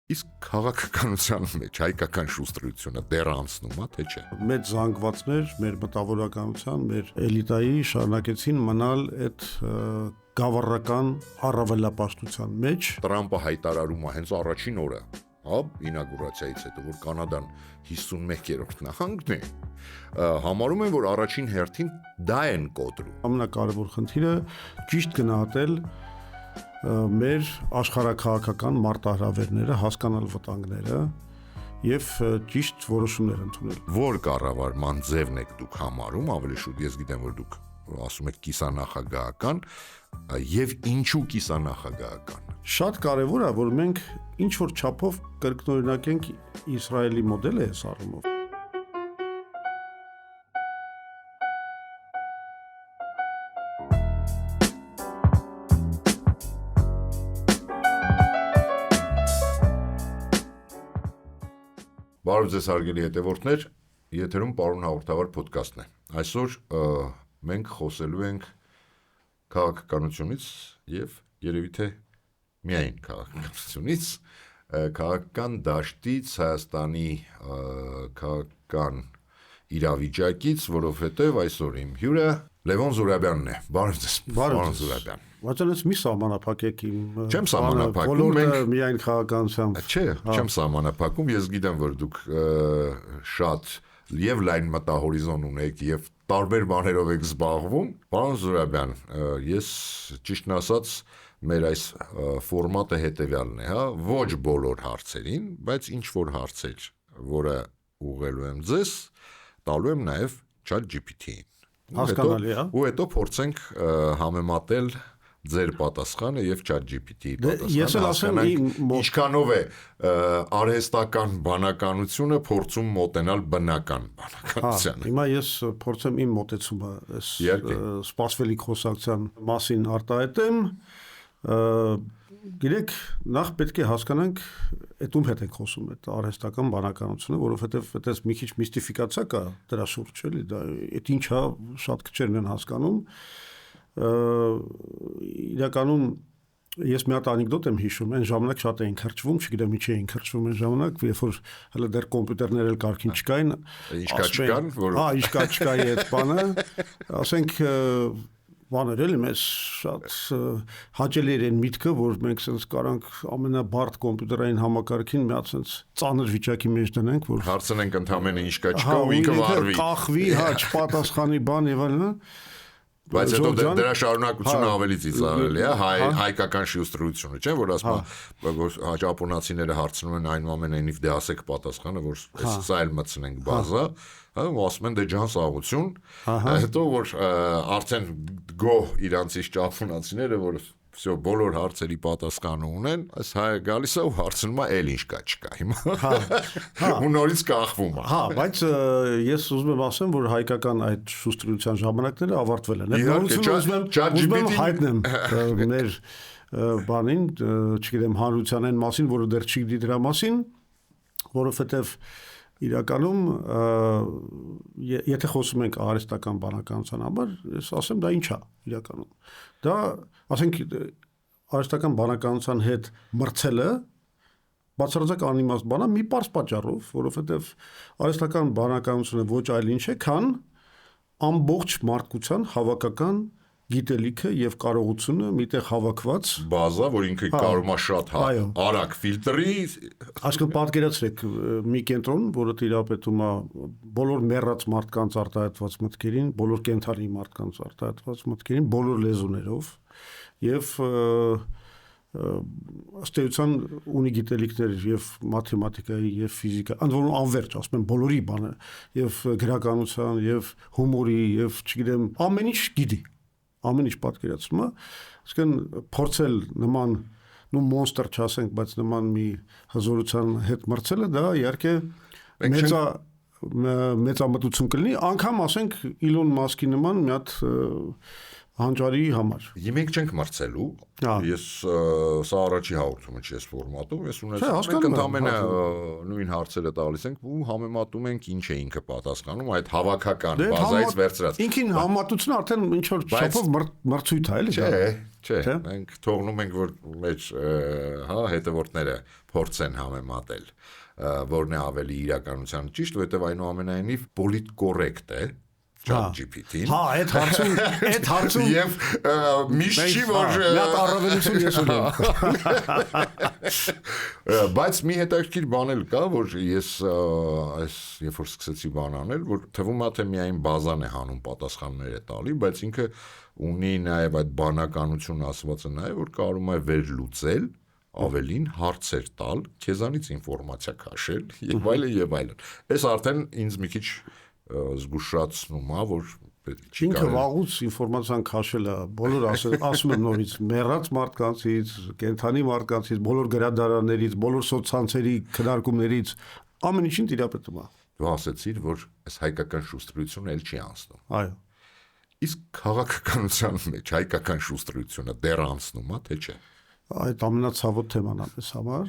Իսկ քաղաքականության մեջ հայկական շուստրությունը դեռ անցնում է, թե չէ։ Մեծ զանգվածներ մեր մտավորականության, մեր էլիտայի շարունակեցին մնալ այդ գավառական առավելապաշտության մեջ։ Տրամպը հայտարարում է հենց առաջին օրը, ինագուրացիայից հետո, որ Կանադան 51-րդ նահանգն է, համարում են, որ առաջին հերթին դա են կոտրում։ Ամենակարևոր խնդիրը ճիշտ գնահատել մեր աշխարհաքաղաքական մարտահրավերները, հասկանալ վտանգները եւ ճիշտ որոշումներ ընդունել։ Որ կառավարման ձևն եք դուք համարում, ավելի շուտ ես գիտեմ, որ դուք ասում եք կիսանախագահական, եւ ինչու կիսանախագահական։ Շատ կարեւոր է, որ մենք ինչ որ չափով կրկնօրինակենք Իսրայելի մոդելը այս առումով։ Բարև ձեզ հարգելի հետևորդներ, եթերում պարոն հաղորդավար ոդկասթն է։ Այսօր մենք խոսելու ենք քաղաքականությունից եւ երևի թե միայն քաղաքականությունից, քաղաքական դաշտից, Հայաստանի քաղաքական իրավիճակից, որովհետեւ այսօր իմ հյուրը Լևոն Զուրաբյանն է։ Բարև ձեզ, պարոն Զուրաբյան։ Բայց մի սահմանափակեք իմ Չեմ սահմանափակում, մենք միայն քաղաքականությամբ։ Չէ, չեմ սահմանափակում, ես գիտեմ, որ դուք շատ եւ լայն մտահորիզոն ունեք եւ տարբեր բաներով եք զբաղվում։ Պարոն Զուրաբյան, ես ճիշտն ասած մեր այս ֆորմատը հետեւյալն է, ոչ բոլոր հարցերին, բայց ինչ որ հարցեր, որը ուղղելու եմ ձեզ, տալու եմ նաեւ ChatGPT-ին։ Հասկանալի է։ Ու հետո փորձենք համեմատել ձեր պատասխանը եւ ChatGPT-ի պատասխանը։ Ես էլ ասեմ ինչքանով է արհեստական բանականությունը փորձում մոտենալ բնական բանականությանը։ Հիմա ես փորձեմ իմ մոտեցումը այս սպասվելիք խոսակցության մասին արտահայտեմ։ Գիտեք, նախ պետք է հասկանանք այդ ում հետ ենք խոսում այդ արհեստական բանականությունը, որովհետև այդպես մի քիչ միստիֆիկացիա կա դրա շուրջ, էլի, դա այդ ինչա շատ քչերն են հասկանում։ Իրականում ես մի հատ անեկդոտ եմ հիշում, այն ժամանակ շատ էին քրճվում, չգիտեմ ինչի էին քրճվում այն ժամանակ, երբ որ հələ դեռ կոմպյուտերներ էլ կարգին չկային, ինչքա չկան, որ ինչքա չկայի այդ բանը, ասենք բաներ էլի մեզ շատ հաճելի էր այն միտքը, որ մենք sense կարանք ամենաբարդ կոմպյուտերային համակարգին մի հատ sense ծանր վիճակի մեջ դնենք, որ հարցնենք ընդամենը ինչ կա չկա ու ինքը վարվի։ Կախվի, չպատասխանի բան եւ այլն։ Բայց հետո դրա շարունակությունը ավելի ծիծաղելի է, հայկական շուստրությունը, չէ՞, որ ասում որ ճապոնացիները հարցնում են այնուամենայնիվ դե ասեք պատասխանը, որ սա էլ մտցնենք բազա, ու ասում են դե ջան սաղություն, հետո որ արդեն գոհ իրանցից ճապոնացիները, որ всё բոլոր հարցերի պատասխանը ունեն, այս հայը գալիս է ու հարցնում է էլ ինչ կա չկա հիմա։ Ու նորից կախվում է։ Բայց ես ուզում եմ ասեմ, որ հայկական այդ շուստրության ժամանակները ավարտվել են։ Ուզում եմ հայտնեմ մեր բանին, չգիտեմ հանրության այն մասին, որը դեռ չգիտի դրա մասին, որովհետև իրականում եթե խոսում ենք արհեստական բանականության համար, ես ասեմ դա ինչ է իրականում։ Դա, ասենք, արհեստական բանականության հետ մրցելը բացարձակ անիմաստ բան է մի պարզ պատճառով, որովհետև արհեստական բանականությունը ոչ այլ ինչ է, քան ամբողջ մարդկության հավաքական գիտելիքը եւ կարողությունը միտեղ հավաքված բազա, որ ինքը կարող է շատ արագ ֆիլտրի, այսինքն պատկերացրեք մի կենտրոն, որը տիրապետում է բոլոր մեռած մարդկանց արտահայտված մտքերին, բոլոր կենթանի մարդկանց արտահայտված մտքերին, բոլոր լեզուներով եւ ըստ էության ունի գիտելիքներ եւ մաթեմատիկայի եւ ֆիզիկայի, ընդ որում անverջ, ասում եմ բոլորի բանը, եւ գրականության եւ հումորի եւ չգիտեմ, ամեն ինչ գիտի։ Ամեն ինչ պատկերացնում է, այսինքն փորձել նման մոնստր չասենք, բայց նման մի հզորության հետ մրցելը դա իհարկե մեծամտություն կլինի, անգամ ասենք Իլոն Մասկի նման մի հատ հանճարի համար։ Մենք չենք մրցելու, ես սա առաջի հաղորդումը չի ես ֆորմատում, ես ունեցել ենք ընդամենը նույն հարցերը տալիս ենք ու համեմատում ենք ինչ է ինքը պատասխանում այդ հավաքական բազայից վերցրած։ Ինքին համատությունը արդեն ինչ որ չափով մրցույթ է, էլի։ Չէ, մենք թողնում ենք, որ մեր հետևորդները փորձեն համեմատել, որն է ավելի իրականության ճիշտ, որովհետև այնուամենայնիվ պոլիտկորեկտ է ChatGPT-ին։ Այդ հարցում եւ միշտ չի որ մի հատ առավելություն ես ունեմ։ Բայց մի հետաքրքիր բան էլ կա, որ ես այս երբ որ սկսեցի բան անել, որ թվում է թե միայն բազան է հանում պատասխանները տալի, բայց ինքը ունի նաեւ այդ բանականություն ասվածը նաեւ, որ կարում է վերլուծել ավելին հարցեր տալ, քեզանից ինֆորմացիա քաշել եւ այլն եւ այլն։ Այս արդեն ինձ մի քիչ զգուշացնում է, որ ինքը վաղուց ինֆորմացիան քաշելը բոլոր ասում եմ նորից մեռած մարդկանցից, կենթանի մարդկանցից, բոլոր գրադարաններից, բոլոր սոցցանցերի քննարկումներից ամեն ինչին տիրապետում է։ Դու ասացիր, որ այս հայկական շուստրությունը էլ չի անցնում։ Այո։ Իսկ քաղաքականության մեջ հայկական շուստրությունը դեռ անցնում է, թե չէ։ Այդ ամենացավոտ թեման է մեզ համար,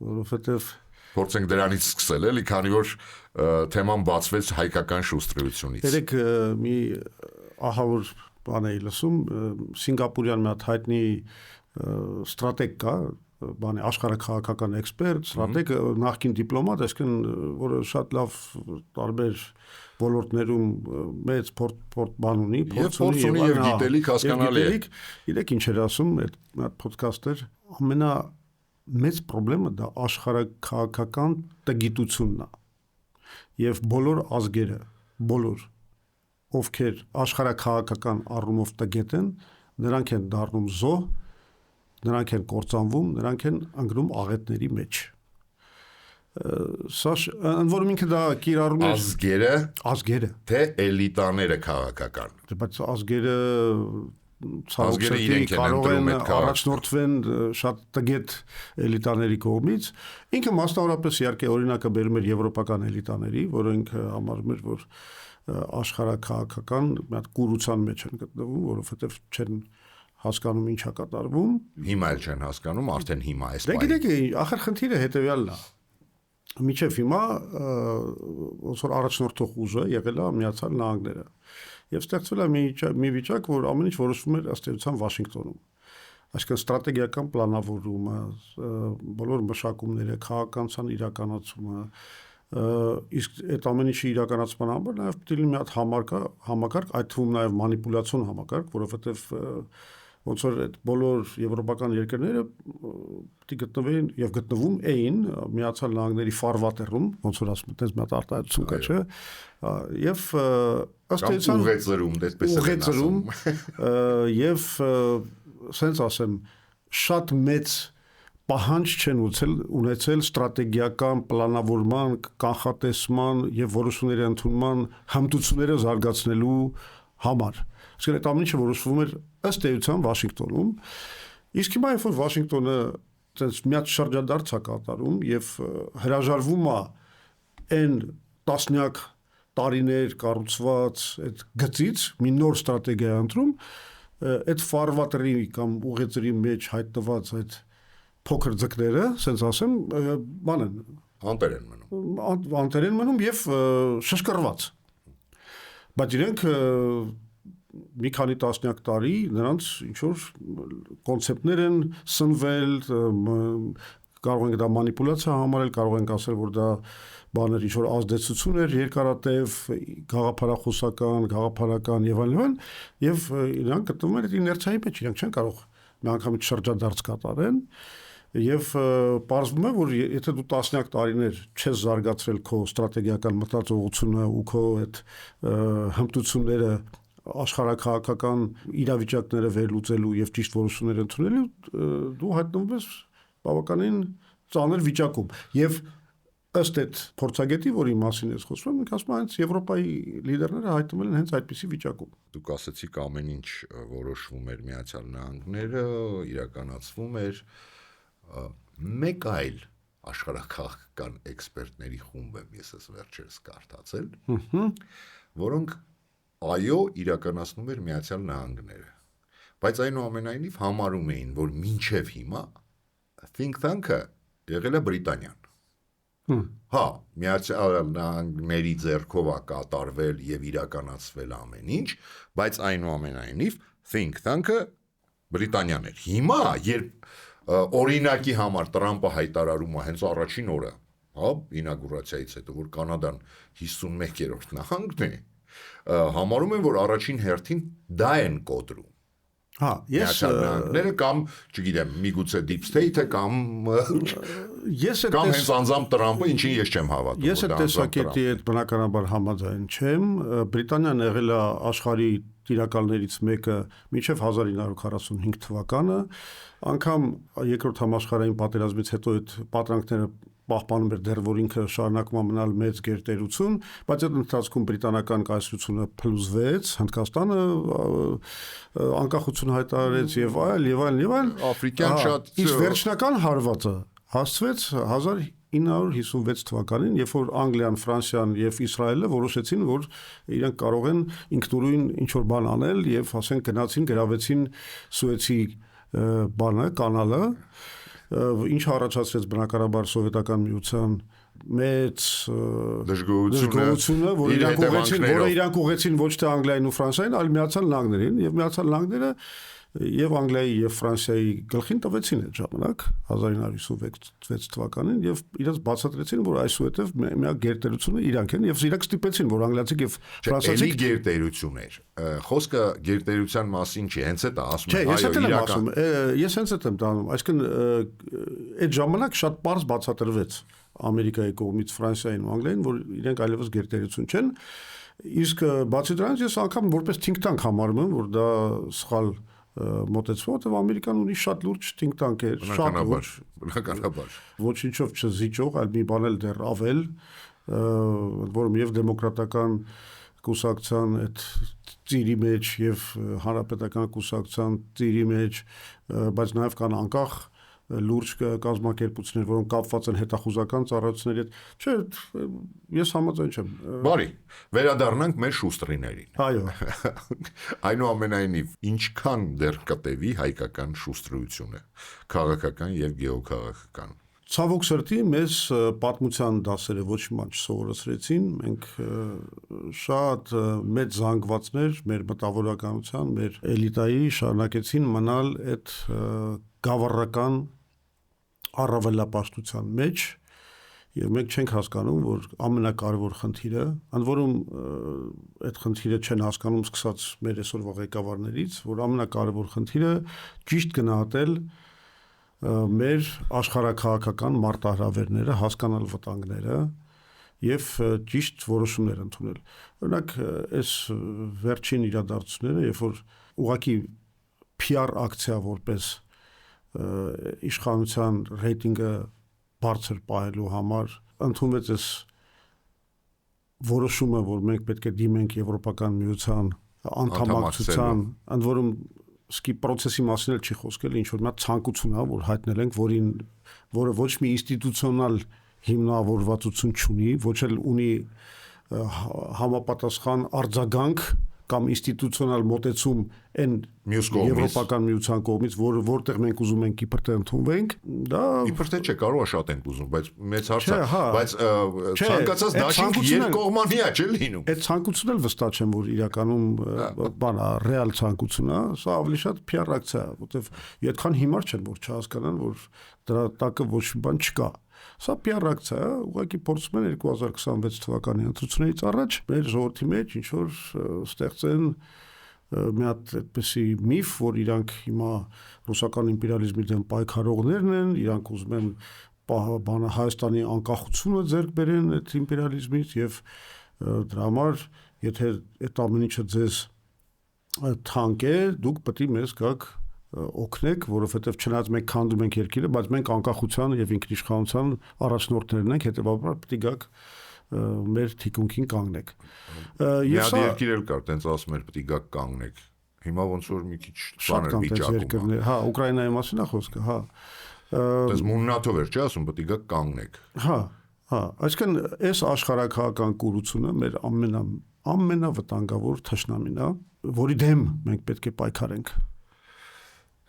որովհետև փորձենք դրանից սկսել, էլի, քանի որ թեման բացվեց հայկական շուստրությունից։ Երեք մի ահավոր բան էի լսում, սինգապուրյան մի հատ հայտնի ստրատեգ կա, բանի աշխարհաքաղաքական էքսպերտ, ստրատեգ, նախկին դիպլոմատ, այսինքն որը շատ լավ տարբեր ոլորտներում մեծ բան ունի, փորձ ունի եւ գիտելիք հասկանալի է։ Գիտեք ինչ էր ասում, այդ ոդքասթեր մեծ խնդրեմը դա աշխարհաքաղաքական տգիտությունն է եւ բոլոր ազգերը ովքեր աշխարհաքաղաքական առումով տգետ են նրանք են դառնում զոհ, նրանք են կործանվում, նրանք են ընկնում աղետների մեջ։ Սա ընդ որում ինքը դա կիրառում է ազգերը թե էլիտաները քաղաքական։ Բայց ազգերը ցավոք կարող են առաջնորդվեն շատ տգետ էլիտաների կողմից։ Ինքը մասնավորապես իհարկե օրինակը բերում էր եվրոպական էլիտաների, որոնք համարում էր, որ աշխարհաքաղաքական մի հատ կուրության մեջ են գտնվում, որովհետև չեն հասկանում ինչա կատարվում։ Հիմա էլ չեն հասկանում, արդեն հիմա էս բանը։ Դե գիտեք, ախր խնդիրը հետեւյալն է։ Միջև հիմա ոնց որ առաջնորդող ուժը եղել է Միացյալ Նահանգները։ Եվ ստեղծվել է մի վիճակ, որ ամեն ինչ որոշվում էր ըստ էության Վաշինգտոնում։ Այսինքն ստրատեգիական պլանավորումը, բոլոր մշակումները, քաղաքականության իրականացումը, իսկ այդ ամեն ինչի իրականացման համար նաև պետք է լինի մի հատ համակարգ, այդ թվում նաև մանիպուլյացիոն համակարգ, որովհետև ոնց որ այդ բոլոր եվրոպական երկրները պետք է գտնվեին եւ գտնվում էին Միացյալ Նահանգների ֆարվատերում, ոնց որ ասում են, մի հատ արտահայտություն կա, չէ՞։ Եվ ըստ էության ուղեծրում, դեսպես են ասում։ Եվ սենց ասեմ, շատ մեծ պահանջ չեն ունեցել ստրատեգիական պլանավորման, կանխատեսման եւ որոշումների ընդունման հմտությունները զարգացնելու համար։ Իսկ այդ ամեն ինչը որոշվում էր ըստ էության Վաշինգտոնում։ Իսկ հիմա երբ որ Վաշինգտոնը այդպես մի հատ շրջադարձ է կատարում եւ հրաժարվում է այն տասնյակ տարիներ կառուցված այդ գծից մի նոր ստրատեգիա ընտրում, այդ ֆարվատերի կամ ուղեծրի մեջ հայտնված այդ փոքր ձկները, ասենց ասեմ, բան են, անտեր են մնում եւ շշկռված։ Բայց իրենք մի քանի տասնյակ տարի նրանց ինչ որ կոնցեպտներ են սնվել, կարող ենք դա մանիպուլյացիա համարել, կարող ենք ասել, որ դա բաներ ինչ որ ազդեցություն էր երկարատև, գաղափարական եւ այլն, եւ իրանք գտնվում են այդ իներցիայի մեջ, իրանք չեն կարող մի անգամից շրջադարձ կատարեն։ Եվ պարզվում է, որ եթե դու տասնյակ տարիներ չես զարգացրել քո ստրատեգիական մտածողությունը ու քո այդ հմտությունները աշխարհաքաղաքական իրավիճակները վերլուծելու եւ ճիշտ որոշումներ ընդունելու, դու հայտնվում ես բավականին ծանր վիճակում։ Եվ ըստ այդ փորձագետի, որի մասին ես խոսում, ինքը ասում է, հենց Եվրոպայի լիդերները հայտնվել են հենց այդպիսի վիճակում։ Դուք ասացիք ամեն ինչ որոշվում էր Միացյալ Նահանգները, իրականացվում էր մեկ այլ աշխարհաքաղաքական էքսպերտների խումբ եմ ես վերջերս կարդացել, որոնք այո իրականացնում էր Միացյալ Նահանգները, բայց այնուամենայնիվ համարում էին, որ մինչև հիմա think tank-ը եղել է Բրիտանիան։ Հա, Միացյալ Նահանգների ձեռքով է կատարվել եւ իրականացվել ամեն ինչ, բայց այնուամենայնիվ think tank-ը Բրիտանիան էր։ Հիմա երբ օրինակի համար Տրամպը հայտարարում է հենց առաջին օրը, հա, ինագուրացիայից հետո, որ Կանադան 51-րդ նահանգն է, համարում են, որ առաջին հերթին դա են կոտրում։ Հա, ես կամ, չգիտեմ, միգուցե Deep State-ը կամ հենց անձամբ Տրամպը, ինչին ես չեմ հավատում։ Ես այդ տեսակետի հետ բնականաբար համաձայն չեմ։ Բրիտանիան եղել է աշխարհի տիրակալներից մեկը մինչև 1945 թվականը, անգամ երկրորդ համաշխարհային պատերազմից հետո այդ պատրանքները պահպանում էր դեռ որ ինքը շարունակում մնալ մեծ գերտերություն, բայց այդ ընթացքում բրիտանական կայսրությունը փլուզվեց, Հնդկաստանը անկախություն հայտարարեց եւ այլ, աֆրիկյան շատ իսկ վերջնական հարվածը հասցվեց 1956 թվականին, երբ որ Անգլիան, Ֆրանսիան եւ Իսրայելը որոշեցին, որ իրենք կարող են ինքնուրույն ինչ որ բան անել եւ ասենք գնացին գրավեցին Սուեցի կանալը, ինչը առաջացրեց բնականաբար սովետական միության մեծ դժգոհությունը, որը իրանք ուղղեցին ոչ թե Անգլիային ու Ֆրանսիային, այլ Միացյալ Նահանգներին, եւ Միացյալ Նահանգները եւ Անգլիայի եւ Ֆրանսիայի գլխին տվեցին այդ ժամանակ 1956 թվականին եւ իրենց բացատրեցին, որ այսուհետեւ միակ գերտերությունը իրանք են եւ իրանք ստիպեցին, որ անգլիացիք եւ ֆրանսիացիք գերտերություն էր։ Խոսքը գերտերության մասին չի, հենց այդ ասում եմ, այո, իրական։ Ես հենց այդ եմ տանում, այսինքն այդ ժամանակ շատ པարզ բացատրվեց Ամերիկայի կողմից Ֆրանսիային ու Անգլիային, որ իրենք այլևս գերտերություն չեն։ Իսկ բացի դրանից ես անգամ որպես think tank համարում եմ, որ դա սխալ մոտեցվում, որտեղ Ամերիկան ունի շատ լուրջ think tank է, շատ լուրջ, բնականաբար։ Ոչինչով չզիջող, այլ մի բան էլ դեռ ավել, որում եւ դեմոկրատական կուսակցության այդ ծիրի մեջ եւ հանրապետական կուսակցության ծիրի մեջ, բայց նաեւ կան անկախ լուրջ կազմակերպություններ, որոնք կապված են հետախուզական ծառայությունների հետ։ Չէ, ես համաձայն չեմ։ Բարի, վերադառնանք մեր շուստրիներին։ Այո։ Այնուամենայնիվ, ինչքան դեռ կտևի հայկական շուստրությունը, քաղաքական եւ գեոքաղաքական։ Ցավոք սրտի մեզ պատմության դասերը ոչ մի չսովորեցրեցին, մենք շատ մեծ զանգվածներ մեր մտավորականության, մեր էլիտայի շարունակեցին մնալ այդ գավառական առավելապաշտության մեջ եւ մենք չենք հասկանում, որ ամենակարևոր խնդիրը, ընդ որում այդ խնդիրը չեն հասկանում սկսած մեր այսօրվա ղեկավարներից, որ ամենակարևոր խնդիրը ճիշտ գնահատել մեր աշխարհաքաղաքական մարտահրավերները, հասկանալ վտանգները եւ ճիշտ որոշումներ ընդունել։ Օրինակ, այս վերջին իրադարձությունները, երբ որ ուղղակի PR ակցիա որպես իշխանության ռեյտինգը բարձր պահելու համար ընդունվեց այս որոշումը, որ մենք պետք է դիմենք Եվրոպական միության անդամակցության, ընդ որում սկի process-ի մասին էլ չի խոսքել, ինչ որ մի ցանկություն է, որ հայտնել ենք, որը ոչ մի ինստիտուցիոնալ հիմնավորվածություն չունի, ոչ էլ ունի համապատասխան արձագանք կամ ինստիտուցիոնալ մոտեցում այն Եվրոպական միության կողմից, որտեղ մենք ուզում ենք իբր թե ընդունվենք, դա իբր թե չէ, կարող է շատ ենք ուզում, բայց մեծ հարց է, բայց ցանկացած դաշինք երկկողմանիա չէ լինում։ Այդ ցանկությունն էլ վստահ չեմ, որ իրականում բան է, ռեալ ցանկություն է, սա ավելի շատ PR ակցիա է, որտեվ այդքան հիմար չեն, որ չհասկանան, որ դրա տակը ոչ մի բան չկա։ Սա PR ակցիա է, ուղղակի փորձում են 2026 թվականի ընտրություններից առաջ մեր ժողովրդի մեջ ինչ որ ստեղծեն մի հատ այդպիսի միֆ, որ իրանք հիմա ռուսական իմպերիալիզմի դեմ պայքարողներն են, իրանք ուզում են բանը Հայաստանի անկախությունը ձեռք բերեն այդ իմպերիալիզմից եւ դրա համար եթե այդ ամեն ինչը ձեզ թանկ է, դուք պետք է մեզ գաք օգնեք, որովհետև չնայած մենք քանդում ենք երկիրը, բայց մենք անկախության եւ ինքնիշխանության առաջնորդներն ենք, հետեւաբար պետք է գաք մեր թիկունքին կանգնեք։ Եվ սա երկիր էլ կար, տենց ասում էր պետք է գաք կանգնեք։ Հիմա ոնց որ մի քիչ բաներ վիճակում է։ Հա, Ուկրաինայի մասին է խոսքը, հա։ Դες մուննաթով էր, չի ասում, պետք է գաք կանգնեք։ Հա, հա, այսինքն այս աշխարհակաղական կուրությունը մեր ամենավտանգավոր թշնամին է, որի դեմ մենք պետք է պայքարենք։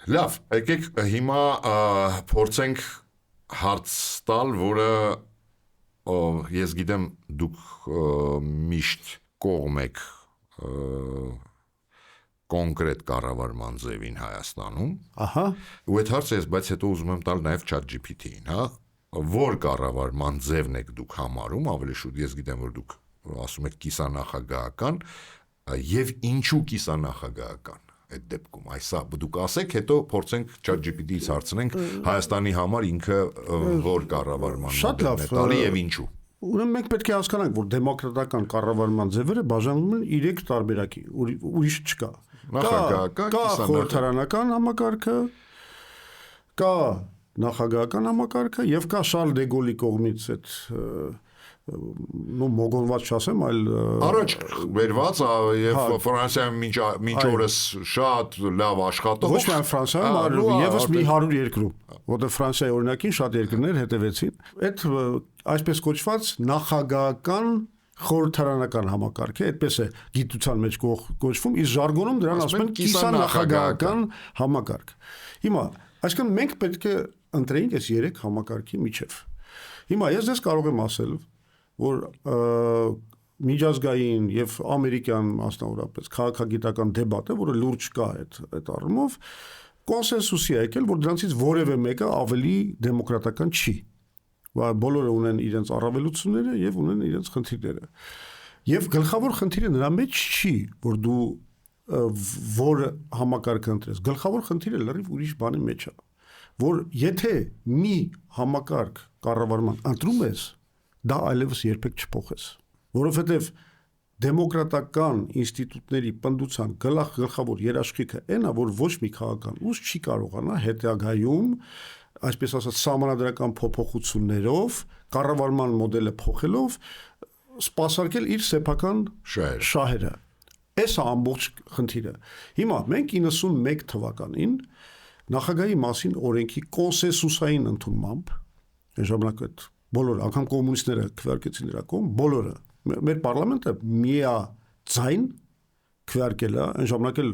Լավ, եկեք հիմա փորձենք հարց տալ, որը ես գիտեմ դուք միշտ կողմ եք կոնկրետ կառավարման ձևին Հայաստանում։ Ահա։ Ու այդ հարցը ես բայց հետո ուզում եմ տալ նաև ChatGPT-ին, հա, որ կառավարման ձևն եք դուք համարում, ավելի շուտ ես գիտեմ, որ դուք ասում եք կիսանախագահական, եւ ինչու կիսանախագահական այդ դեպքում, այսա դուք ասեք, հետո փորձենք ChatGPT-ից հարցնենք Հայաստանի համար ինքը որ կառավարման մոդելն է տալի եւ ինչու։ Ուրեմն մենք պետք է հասկանանք, որ դեմոկրատական կառավարման ձևերը բաժանվում են 3 տարբերակի, ուրիշ չկա։ Նախագահական, կա խորհրդարանական համակարգը, կա նախագահական համակարգը եւ կա Շարլ դե Գոլի կողմից այդ մոգոնված չասեմ, այլ առաջ վերված եւ Ֆրանսիայում մինչ օրս շատ լավ աշխատող ոչ միայն Ֆրանսիայում, այլ եւս մի 100 երկրում, որտեղ Ֆրանսիայի օրինակին շատ երկրներ հետևեցին։ Այդ այսպես կոչված նախագահական խորհրդարանական համակարգ է, այդպես է գիտության մեջ կոչվում, իսկ ժարգոնում դրան ասում են կիսանախագահական համակարգ։ Հիմա, այսինքն մենք պետք է ընտրենք այս 3 համակարգի միջև։ Հիմա ես դες կարող եմ ասել, որ միջազգային եւ ամերիկյան մասնավորապես քաղաքագիտական դեբատը, որը լուրջ կա այդ առումով, կոնսենսուսի է եկել, որ դրանցից որևէ մեկը ավելի դեմոկրատական չի։ Բոլորը ունեն իրենց առավելությունները եւ ունեն իրենց խնդիրները։ Եվ գլխավոր խնդիրը նրա մեջ չի, որ դու որ համակարգ ընտրես։ Գլխավոր խնդիրը լրիվ ուրիշ բանի մեջ է, որ եթե մի համակարգ կառավարման ընտրում ես, դա այլևս երբեք չփոխես, որովհետև դեմոկրատական ինստիտուտների պնդության գլխավոր երաշխիքը այն է, որ ոչ մի քաղաքական ուժ չի կարողանա հետագայում, այսպես ասած, սահմանադրական փոփոխություններով, կառավարման մոդելը փոխելով, սպասարկել իր սեփական շահերը։ Այս է ամբողջ խնդիրը։ Հիմա մենք 91 թվականին նախագահի մասին օրենքի կոնսենսուսային ընդունմամբ, այն ժամանակ այդ բոլորը, անգամ կոմունիստները քվեարկեցին դրա կողմ, բոլորը, մեր պարլամենտը միաձայն քվեարկել է, այն ժամանակ էլ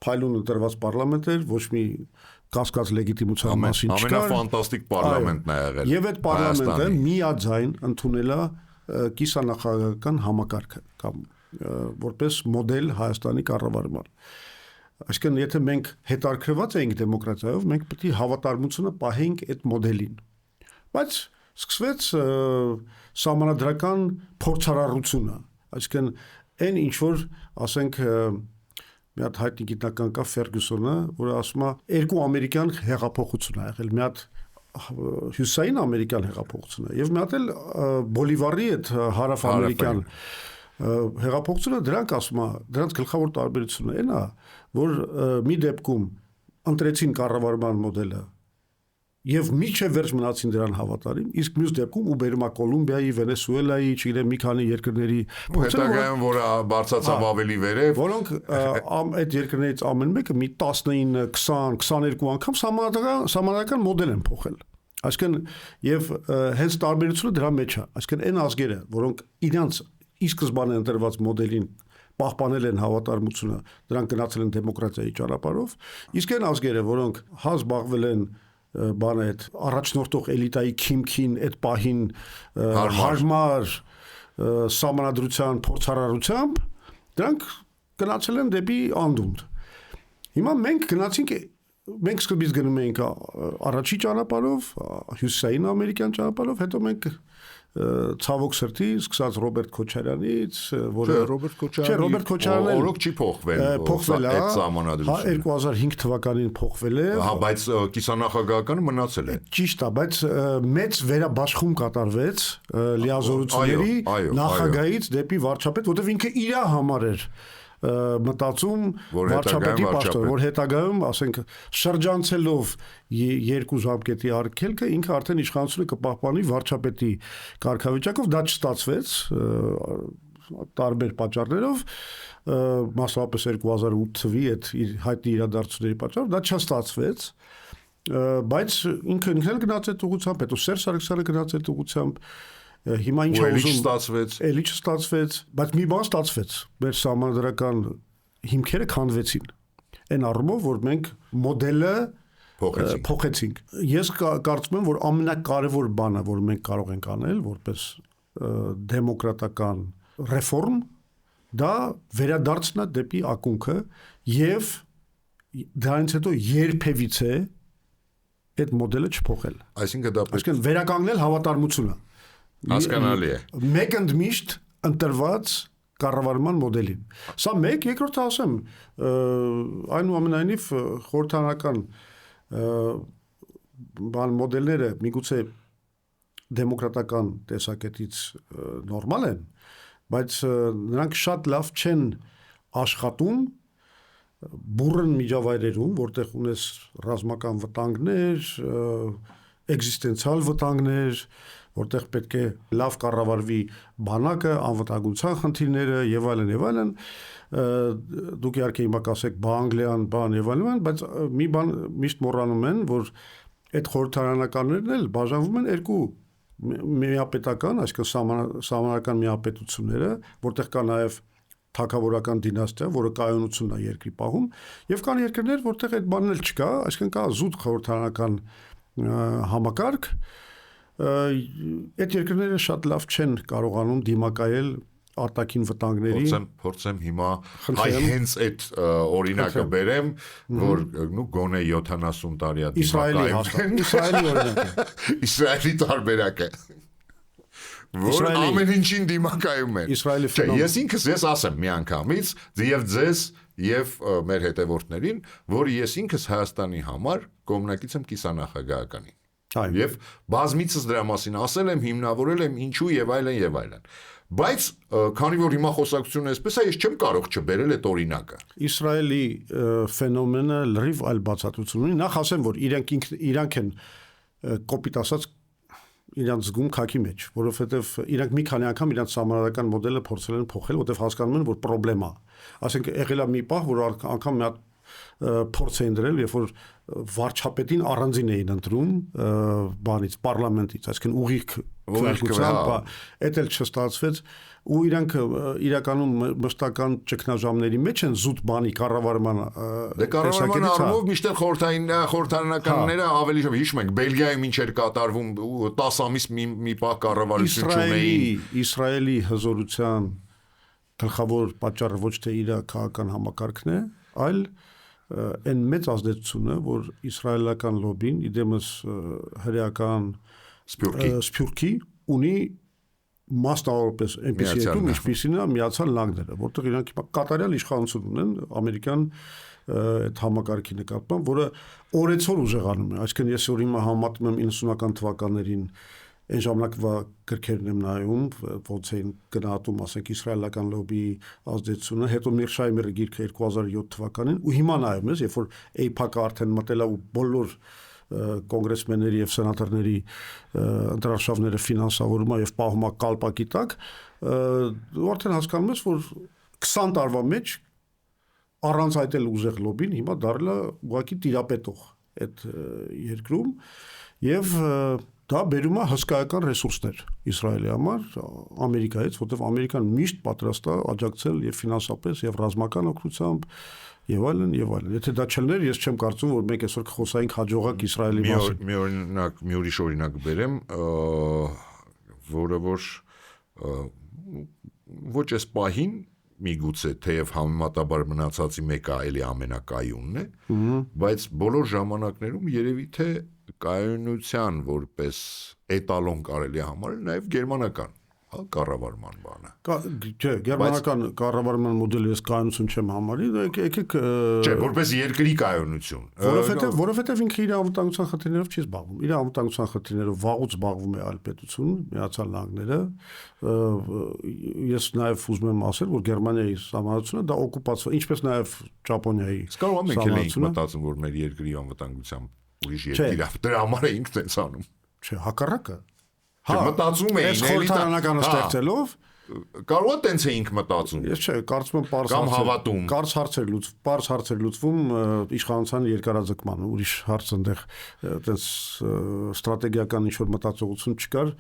փայլուն ընտրված պարլամենտ էր, ոչ մի կասկած լեգիտիմության մասին չկար։ Ամենաֆանտաստիկ պարլամենտն է եղել։ Եվ այդ պարլամենտը միաձայն ընդունել է կիսանախագահական համակարգը կամ որպես մոդել Հայաստանի կառավարման։ Այսինքն, եթե մենք հետարքրված ենք դեմոկրատիայով, մենք պետք է հավատարմությունը պահենք այդ մոդելին։ Բայց սկսվեց սահմանադրական փորձարարությունը, այսինքն այն ինչ որ ասենք մի հատ հայտնի գիտնական կա Ֆերգյուսոնը, որը ասում է երկու ամերիկյան հեղափոխություն ա եղել, մի հատ հյուսային ամերիկյան հեղափոխություն է եւ մի հատ էլ Բոլիվարի այդ հարավ-ամերիկյան հեղափոխությունը, դրանք ասում է, դրանց գլխավոր տարբերությունը այն է, որ մի դեպքում ընտրեցին կառավարման մոդելը եւ միջև վերջ մնացին դրան հավատարիմ, իսկ մյուս դեպքում ու բերումա Կոլումբիայի, Վենեսուելայի, չգիտեմ, մի քանի երկրների հետագայում որ բարձրացավ ավելի վերև, որոնք այդ երկրներից ամեն մեկը մի 19, 20, 22 անգամ սահմանադրական մոդել են փոխել։ Այսինքն եւ հենց տարբերությունը դրա մեջ է։ Այսինքն այն ազգերը, որոնք իրանց ի սկզբանե ընտրված մոդելին պահպանել են հավատարմությունը, դրանք գնացել են դեմոկրատիայի ճանապարհով, իսկ այն ազգերը, որոնք զբաղվել են բանը այդ առաջնորդող էլիտայի քիմքին այդ պահին հարմար սահմանադրության փորձարարությամբ, դրանք գնացել են դեպի անդունդ։ Հիմա մենք գնացինք, մենք սկզբից գնում էինք առաջի ճանապարհով, հյուսիսային ամերիկյան ճանապարհով, հետո մենք ցավոք սրտի սկսած Ռոբերտ Քոչարյանից, որը Ռոբերտ Քոչարյանը օրոք չի փոխվել այդ սահմանադրությունը 2005 թվականին փոխվել է, հա, բայց կիսանախագահականը մնացել է, ճիշտ է, բայց մեծ վերաբաշխում կատարվեց լիազորությունների նախագահից դեպի վարչապետ, որտեղ ինքը իր համար էր մտածում վարչապետի պաշտոն, որ հետագայում, ասենք, շրջանցելով 2 ժամկետի արգելքը, ինքը արդեն իշխանությունը կպահպանի վարչապետի կարգավիճակով, դա չստացվեց տարբեր պատճառներով, մասնավորապես 2008 թվականի այդ հայտնի իրադարձությունների պատճառով, դա չստացվեց, բայց ինքը էլ գնաց այդ ուղղությամբ, հետո Սերժ Սարգսյանը գնաց այդ ուղղությամբ, հիմա ինչ է ուզում, էլի չստացվեց, բայց մի բան ստացվեց, մեր սահմանադրական հիմքերը քանդվեցին, այն առումով, որ մենք մոդելը փոխեցինք։ Ես կարծում եմ, որ ամենակարևոր բանը, որ մենք կարող ենք անել, որպես դեմոկրատական ռեֆորմ, դա վերադարձնա դեպի ակունքը եւ դրանից հետո երբևիցե այդ մոդելը չփոխել։ Այսինքն դա Այսինքն վերականգնել հավատարմությունը։ Հասկանալի է։ Մեկ ընդմիշտ ընտրված կառավարման մոդելին։ Սա մեկ, երկրորդը ասեմ, այնուամենայնիվ խորհրդարանական մոդելները միգուցե դեմոկրատական տեսակետից նորմալ են, բայց նրանք շատ լավ չեն աշխատում բուրըն միջավայրերում, որտեղ ունես ռազմական վտանգներ, էգզիստենցիալ վտանգներ, որտեղ պետք է լավ կառավարվի բանակը, անվտանգության խնդիրները եւ այլն եւ այլն, դուք իհարկե հիմա կասեք Անգլիան, եւ այլն, բայց մի բան միշտ մոռանում են, որ այդ խորհրդարանականներն էլ բաժանվում են երկու միապետական, այսինքն սահմանական միապետությունները, որտեղ կա նաեւ թագավորական դինաստիա, որը կայունությունն է երկրի պահում, եւ կան երկրներ, որտեղ այդ բանն էլ չկա, այսինքն կա զուտ խորհրդարանական համակարգ, այդ երկրները շատ լավ չեն կարողանում դիմակայել արտաքին վտանգներին։ Փորձեմ հիմա հենց այդ օրինակը բերեմ, որ գոնե 70 տարի է դիմակայում։ Իսրայելի օրինակը։ Իսրայելի տարբերակը։ Որ ամեն ինչին դիմակայում են։ Իսրայելի ֆենոմեն։ Ես ինքս ասեմ մի անգամից եւ ձեզ եւ մեր հետևորդներին, որ ես ինքս Հայաստանի համար կողմնակից եմ կիսանախագահականի։ Եվ բազմիցս դրա մասին ասել եմ, հիմնավորել եմ ինչու եւ այլն եւ այլն։ Բայց քանի որ հիմա խոսակցությունը այսպես է, ես չեմ կարող չբերել այդ օրինակը։ Իսրայելի ֆենոմենը լրիվ այլ բացատրություն ունի։ Նախ ասեմ, որ իրանք են կոպիտ ասած իրանք զգում քաքի մեջ, որովհետեւ իրանք մի քանի անգամ իրանք համարական մոդելը փորձել են փոխել, որտեղ հասկանում են, որ խնդրեմ է։ Ասենք եղել է մի պահ, որ անգամ մի հատ փորձ էին դրել, երբ որ վարչապետին առանձին էին ընտրում բանից, պարլամենտից, այսինքն ուղիղ քվեարկությամբ, այդ էլ չստացվեց, ու իրանք իրականում մշտական ճգնաժամերի մեջ են զուտ բանի կառավարման կառավարման առումով միշտ խորհրդարանականները ավելի շուտ հիշում ենք Բելգիայում ինչ էր կատարվում 10 ամիս մի պահ կառավարություն չունեին։ Իսրայելի հզորության գլխավոր պատճառը ոչ թե իր քաղաքական համակարգն է, այլ այն մեծ ազդեցությունը, որ իսրայելական լոբին իդեմս հրեական սփյուռքի ունի մասնավորապես այնպեսի երկու, ինչպիսին է Միացյալ Նահանգները, որտեղ իրանք կատարյալ իշխանություն ունեն ամերիկյան այդ համակարգի նկատմամբ, որը օրեցօր ուժեղանում է։ Այսինքն ես որ հիմա համատում եմ 90-ական թվականներին այն ժամանակվա գրքերն եմ նայում, ոնց էին գնահատում, ասենք իսրայելական լոբիի ազդեցությունը, հետո Միրշայմերի գիրքը 2007 թվականին, ու հիմա նայում ես, երբ որ AIPAC-ը արդեն մտել է ու բոլոր կոնգրեսմենների եւ սենատորների ընտրարշավները ֆինանսավորում է եւ պահում է կալպակի տակ, արդեն հասկանում ես, որ 20 տարվա մեջ առանց այդ էլ ուժեղ լոբին հիմա դարձել է ուղղակի տիրապետող այդ երկրում եւ դա բերում է հսկայական ռեսուրսներ Իսրայելի համար Ամերիկայից, որտեղ Ամերիկան միշտ պատրաստ է աջակցել եւ ֆինանսապես եւ ռազմական օգնությամբ եւ այլն եւ այլն։ Եթե դա չլներ, ես չեմ կարծում, որ մենք այսօր կխոսայինք հաջողակ Իսրայելի մասին։ Մի ուրիշ օրինակ բերեմ, որը որ ոչ այս պահին միգուցե թեև համեմատաբար մնացածի մեկը էլի ամենակայունն է, բայց բոլոր ժամանակներում երևի թե կայունության որպես էտալոն կարելի է համարել նաև գերմանական կառավարման բանը։ Չէ, գերմանական կառավարման մոդելը ես կայունություն չեմ համարի, եկեք չէ, որպես երկրի կայունություն։ Որովհետև ինքը իր անվտանգության խնդիրներով չի զբաղվում։ Իր անվտանգության խնդիրներով վաղուց զբաղվում է այլ պետություն, Միացյալ Նահանգները։ Ես նաև ուզում եմ ասել, որ Գերմանիայի սահմանությունը դա օկուպացիա, ինչպես նաև Ճապոնիայի։ Կարող է մենք էլ մտածում, որ մեր երկրի անվտանգությամբ ուրիշ երկիր է, դրա համար էինք տենց անում։ Չէ, հակառակը։ Մտածում էին, խորհրդարանական ստեղծելով կարող է տենց էինք մտածում։ Ես չէ, կարծում եմ պարզ հարցեր լուծվում իշխանության երկարաձգման, ուրիշ հարց այնտեղ տենց ստրատեգիական ինչ-որ մտածողություն չկար,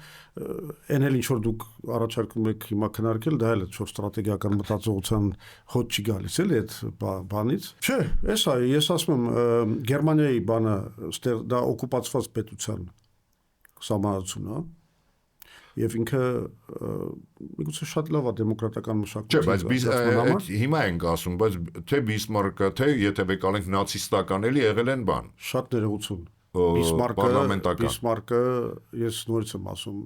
այն էլ ինչ-որ դուք առաջարկում եք հիմա քննարկել, դա էլ է ինչ-որ ստրատեգիական մտածողության հոտ չի գալիս էլի այդ բանից։ Չէ, էս է, ես ասում եմ Գերմանիայի բանը դա օկուպացված պետության սահմանությունը, եւ ինքը միգուցե շատ լավ է դեմոկրատական մշակույթի։ Չէ, բայց հիմա ենք ասում, բայց թե Բիսմարկը, թե եթե վեկալենք նացիստական էլի եղել են բան։ Շատ ներողություն։ Բիսմարկը ես նորից եմ ասում,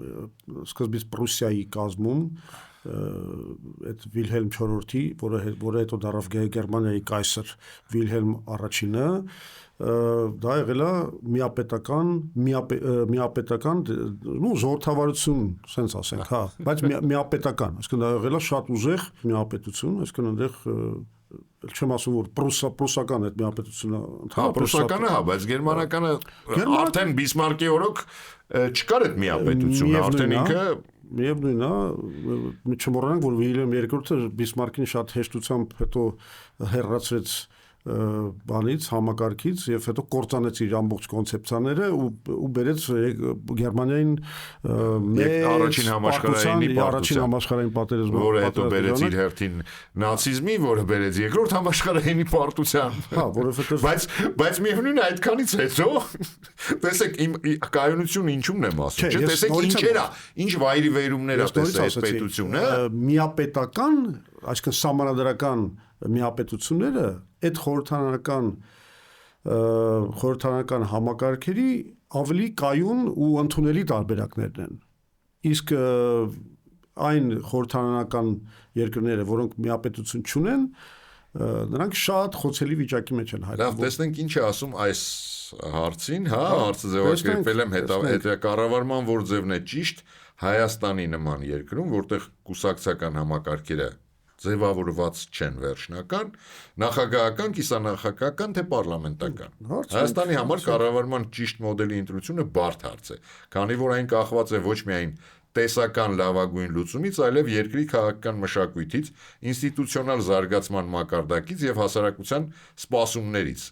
սկզբից Պրուսիայի կազմում այդ Վիլհելմ IV-ի, որը հետո դառավ Գերմանիայի կայսր Վիլհելմ I-ը, դա եղել է միապետական ժողովրդավարություն, սենց ասենք, հա, բայց միապետական, այսինքն դա եղել է շատ ուժեղ միապետություն, այսինքն այնտեղ չեմ ասում որ պրուսական այդ միապետությունը պրուսականը հա, բայց գերմանականը արդեն Բիսմարկի օրոք չկար այդ միապետությունը, արդեն ինքը միևնույն է, չմոռանանք որ Վիլհելմ II-ը Բիսմարկին շատ հեշտությամբ հետո հեռացրեց բանից համակարգից եւ հետո կործանեց իր ամբողջ կոնցեպցիաները ու բերեց Գերմանիային առաջին համաշխարհային պատերազմը, որը հետո բերեց իր հերթին նացիզմի, որը բերեց երկրորդ համաշխարհային պարտության։ Հա, որովհետեւ բայց միևնույն է այդքանից հետո տեսեք իմ կայունությունը ինչու՞մն եմ ասում, չէ՞, տեսեք ինչերա, ինչ վայրի վերումներ է տեսել այդ պետությունը։ Միապետական, այսինքն սահմանադրական միապետությունները այդ խորհրդարանական համակարգերի ավելի կայուն ու ընդունելի տարբերակներն են։ Իսկ այն խորհրդարանական երկրները, որոնք միապետություն չունեն, նրանք շատ խոցելի վիճակի մեջ են հայտնվում։ Լավ, տեսնենք ինչ է ասում այս հարցին, հա, հարցը ձևակերպել եմ հետակառավարման որ ձևն է ճիշտ Հայաստանի նման երկրում, որտեղ կուսակցական համակարգերը ձևավորված չեն վերջնական, նախագահական, կիսանախագահական թե պարլամենտական։ Հայաստանի համար կառավարման ճիշտ մոդելի ընտրությունը բարդ հարց է, քանի որ այն կախված է ոչ միայն տեսական լավագույն լուծումից, այլև երկրի քաղաքական մշակույթից, ինստիտուցիոնալ զարգացման մակարդակից եւ հասարակության սպասումներից։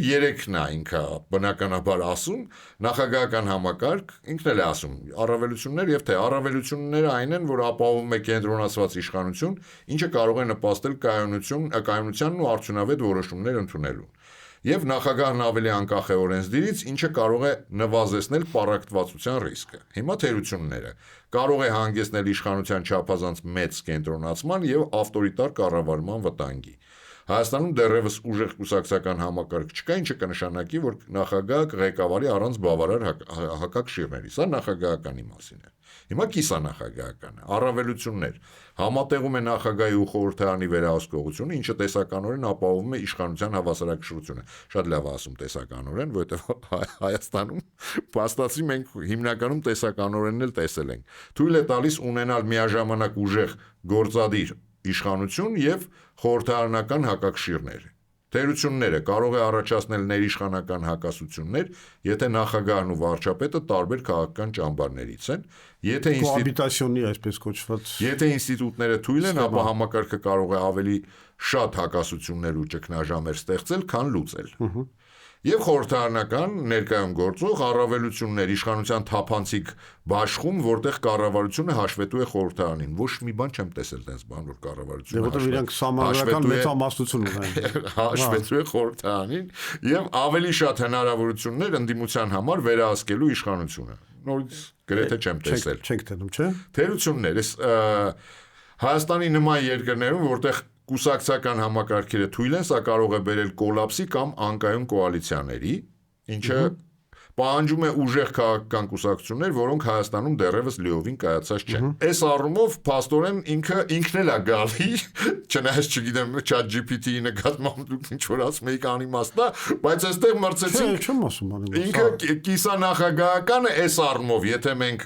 Երեքն է ինքը բնականաբար ասում, նախագահական համակարգ, ինքն էլ է ասում, առավելություններ եւ թե առավելությունները այն են, որ ապահովում է կենտրոնացված իշխանություն, ինչը կարող է նպաստել կայունությանն ու արդյունավետ որոշումներ ընդունելուն։ Եվ նախագահն ավելի անկախ է օրենսդիրից, ինչը կարող է նվազեցնել պառակտվածության ռիսկը։ Հիմա թերությունները կարող է հանգեցնել իշխանության չափազանց մեծ կենտրոնացման եւ ավտորիտար կառավարման վտանգի։ Հայաստանում դեռևս ուժեղ կուսակցական համակարգ չկա, ինչը կնշանակի, որ նախագահը կղեկավարի առանց բավարար հակակշիռների։ Սա նախագահականի մասին է։ Հիմա կիսանախագահական է։ Առավելություններ։ Համատեղում է նախագահի ու խորհրդարանի վերահսկողությունը, ինչը տեսականորեն ապահովում է իշխանության հավասարակշռությունը։ Շատ լավ ասում տեսականորեն, որովհետև Հայաստանում փաստացի մենք հիմնականում տեսականորենն էլ տեսել ենք։ Թույլ է տալիս ունենալ միաժամանակ ուժեղ գործադիր իշխանություն եւ խորհրդարանական հակակշիռներ։ Թերությունները կարող է առաջացնել ներիշխանական հակասություններ, եթե նախագահն ու վարչապետը տարբեր քաղաքական ճամբարներից են, եթե այսպես կոչված, եթե ինստիտուտները թույլ են, ապա համակարգը կարող է ավելի շատ հակասություններ ու ճգնաժամեր ստեղծել, քան լուծել։ Եվ խորհրդարանական ներկայում գործող առավելություններ իշխանության թափանցիկ բաշխում, որտեղ կառավարությունը հաշվետու է խորհրդարանին։ Ոչ մի բան չեմ տեսել դες բան, որ կառավարությունը որտեղ իրանք սահմանադրական մեծամասնություն ունեն։ Հաշվետու է խորհրդարանին եւ ավելի շատ հնարավորություններ ընդդիմության համար վերահսկելու իշխանությունը։ Նորից գրեթե չեմ տեսել։ Չենք տենում, չէ՞։ Թերություններ, Հայաստանի նման երկրներում, որտեղ կուսակցական համակարգերը թույլ են, սա կարող է բերել կոլապսի կամ անկայուն կոալիցիաների, ինչը պահանջում է ուժեղ քաղաքական կուսակցություններ, որոնք Հայաստանում դեռևս լիովին կայացած չեն։ Այս առումով փաստորեն ինքն էլ է գալի, չնայած չգիտեմ ChatGPT-ի նկատմամբ դուք ինչ որ ասում եք անիմաստ է, բայց այստեղ մրցեցին։ Չեմ ասում անիմաստ։ Ինքը կիսանախագահական է այս առումով, եթե մենք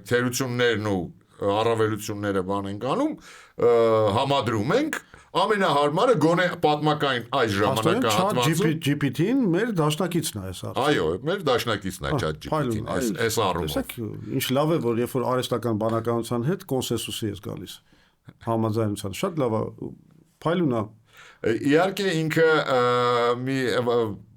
թերություններն ու առավելությունները բան ենք անում, համադրում ենք, ամենահարմարը գոնե պատմական այս ժամանակահատվածում GPT-ն մեր դաշնակիցն է այս հարցում։ Այո, մեր դաշնակիցն է ChatGPT-ն այս առումով։ Ինչ լավ է, որ երբ որ արհեստական բանականության հետ կոնսենսուսի ես գալիս, համաձայնության, շատ լավ է, փայլուն է։ Իհարկե ինքը մի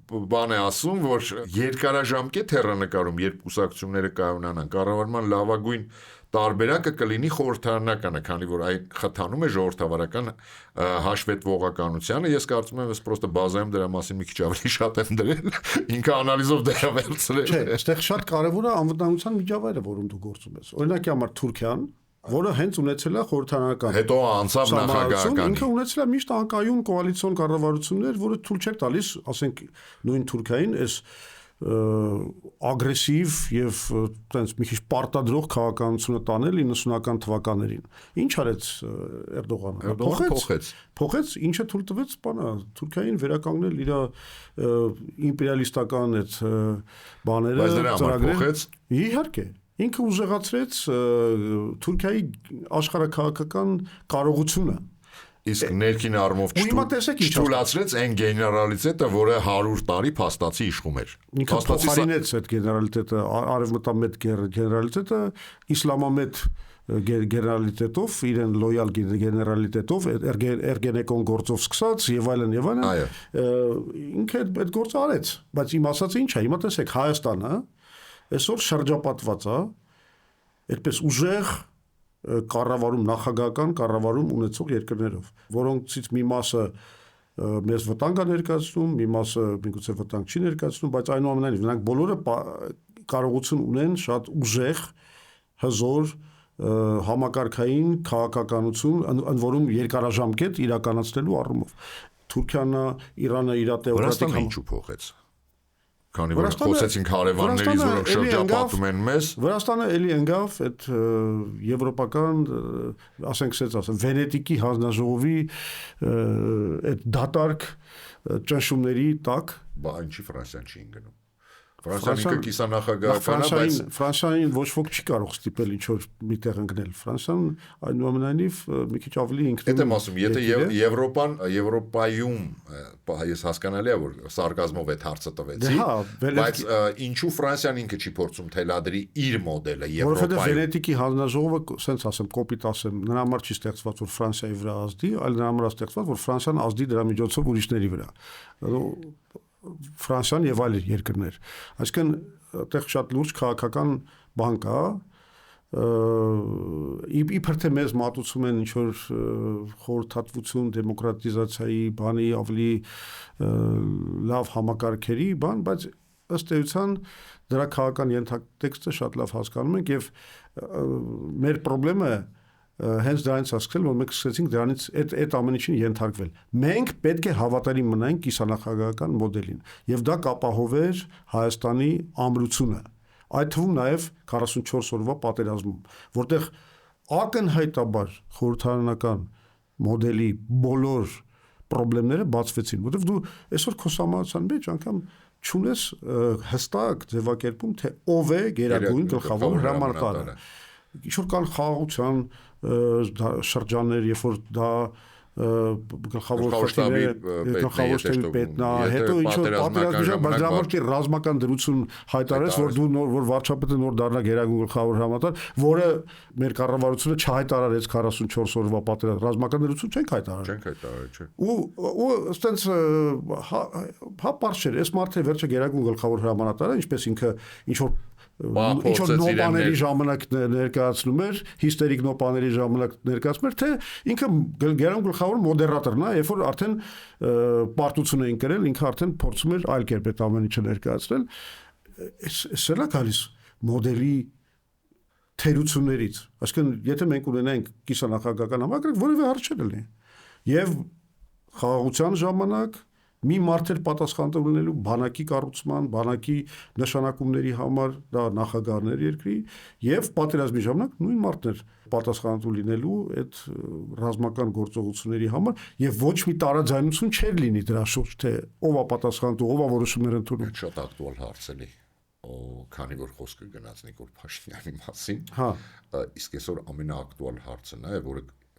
բան է ասում, որ երկարաժամկետ հեռանկարում, երբ կուսակցությունները կայունանան, կառավարման լավագույն տարբերակը կլինի խորհրդարանականը, քանի որ այն խթանում է ժողովրդավարական հաշվետվողականությանը։ Ես կարծում եմ, ես պրոստը բազայում դրա մասին մի քիչ ավելի շատ եմ դրել, ինքը անալիզով դրա վերցրել։ Չէ, այստեղ շատ կարևոր է անվտանգության միջավայրը, որում դու գործում ես։ Օրինակի համար Թուրքիան, որը հենց ունեցել է խորհրդարանական, հետո անցավ նախագահական, ինքը ունեցել է միշտ անկայուն կոալիցիոն կառավարություններ, որը թույլ չէր տալիս, ասենք, նույն Թուրքիային այս ագրեսիվ եւ տենց մի քիչ պարտադրող քաղաքականությունը տանել 90-ական թվականներին։ Ինչ արեց Էրդողանը։ Փոխեց, ինչը թույլ տվեց բանը Թուրքիային վերականգնել իր իմպերիալիստական այդ բաները, ծրագրերը։ Իհարկե, ինքը ուժեղացրեց Թուրքիայի աշխարհաքաղաքական կարողությունը։ Իսկ ներքին առումով չթույլատրեց այն գեներալիտետը, որը 100 տարի փաստացի իշխում էր։ Ինքը փոխարինեց այդ գեներալիտետը, արևմտամետ գեներալիտետը իսլամամետ գեներալիտետով, իրեն լոյալ գեներալիտետով, Էրգենեկոն գործով սկսած եւ այլն եւ այլն։ Ինքը այդ գործը արեց, բայց իմ ասածը ինչ է, հիմա տեսեք Հայաստանը այսօր շրջապատված է այդպես ուժեղ կառավարում, նախագահական կառավարում ունեցող երկրներով, որոնցից մի մասը մեզ վտանգ է ներկայացնում, մի մասը միգուցե վտանգ չի ներկայացնում, բայց այնուամենայնիվ նրանք բոլորը կարողություն ունեն շատ ուժեղ, հզոր, համակարգային քաղաքականություն, ընդ որում երկարաժամկետ իրականացնելու առումով։ Թուրքիան, Իրանը իր թեոկրատիկ ինչու փոխեց։ Քանի որ խոսեցինք հարևաններից, որոնք շրջապատում են մեզ, Վրաստանը էլի ընկավ այդ եվրոպական, ասենք ասեմ, Վենետիկի հանձնաժողովի այդ դատարկ ճնշումների տակ, բա ինչի Ֆրանսիան չի ընկնում։ Ֆրանսիան ինքը կիսանախագահական է, բայց Ֆրանսիային ոչ ոք չի կարող ստիպել ինչ որ միտեղ ընկնել։ Ֆրանսիան այնուամենայնիվ մի քիչ ավելի ինքնին։ Դա եմ ասում, եթե Եվրոպայում ես հասկանալի է, որ սարկազմով այդ հարցը տվեցի, բայց ինչու Ֆրանսիան ինքը չի փորձում թելադրի իր մոդելը Եվրոպայում։ Որովհետև Վենետիկի հանձնաժողովը, ասենց ասեմ, կոպիտ ասեմ, նրա համար չի ստեղծված, որ Ֆրանսիայի վրա ազդի, այլ նրա համար է ստեղծված, որ Ֆրանսիան ազդի դրա միջոցով ուրիշների վրա։ Ֆրանսիան եւ այլ երկրներ։ Այսինքն այդտեղ շատ լուրջ քաղաքական բան կա, իբր թե մեզ մատուցում են ինչ որ խորհրդատվություն, դեմոկրատիզացիայի բանի ավելի լավ համակարգերի բան, բայց ըստ էության դրա քաղաքական ենթատեքստը շատ լավ հասկանում ենք եւ մեր խնդրը հենց դրանից է սկսել, որ մենք սկսեցինք դրանից այդ ամեն ինչին ենթարկվել։ Մենք պետք է հավատարիմ մնանք կիսանախագահական մոդելին, եւ դա կապահովեր Հայաստանի ամրությունը, այդ թվում նաեւ 44 օրվա պատերազմում, որտեղ ակնհայտաբար խորհրդարանական մոդելի բոլոր խնդիրները բացվեցին, որտեղ դու այսօր քո համացան մեջ անգամ չունես հստակ ձևակերպում, թե ով է գերագույն գլխավոր հրամանատարը։ Ինչ-որ կան խաղաղության շրջաններ, երբ որ դա գլխավոր շտաբի պետն է, հետո ինչ-որ պատերազմի բայց դրա համար ռազմական դրություն հայտարարեց, որ վարչապետը նոր դառնա գերագույն գլխավոր հրամանատար, որը մեր կառավարությունը չհայտարարեց 44 օրվա պատերազմ, ռազմական դրություն չենք հայտարարել։ Չէ։ Ու այստենց հա պարզ չէ, այս մարդը վերջը գերագույն գլխավոր հրամանատարը, ինչպես ինքը ինչ-որ նոպաների ժամանակ ներկայացնում էր, հիստերիկ նոպաների ժամանակ ներկայացնում էր, թե ինքը գերագույն գլխավոր մոդերատորն է, երբ որ արդեն պարտություն էին կրել, ինքը արդեն փորձում էր այլ կերպ այդ ամեն ինչը ներկայացնել։ Սա է գալիս մոդելի թերություններից։ Այսինքն, եթե մենք ունենանք կիսանախագահական համակարգ, որևէ հարց չի լինի։ Եվ խաղաղության ժամանակ մի մարդ էր պատասխանատու լինելու բանակի կառուցման, բանակի նշանակումների համար, դա նախագահներ երկրի, եւ պատերազմի ժամանակ նույն մարդն էր պատասխանատու լինելու այդ ռազմական գործողությունների համար, եւ ոչ մի տարաձայնություն չէր լինի դրա շուրջ, թե ով է պատասխանատու, ով է որոշումներ ընդունում։ Շատ ակտուալ հարց է, քանի որ խոսքը գնաց Նիկոլ Փաշինյանի մասին։ Հա, իսկ այսօր ամենաակտուալ հարցը նա է,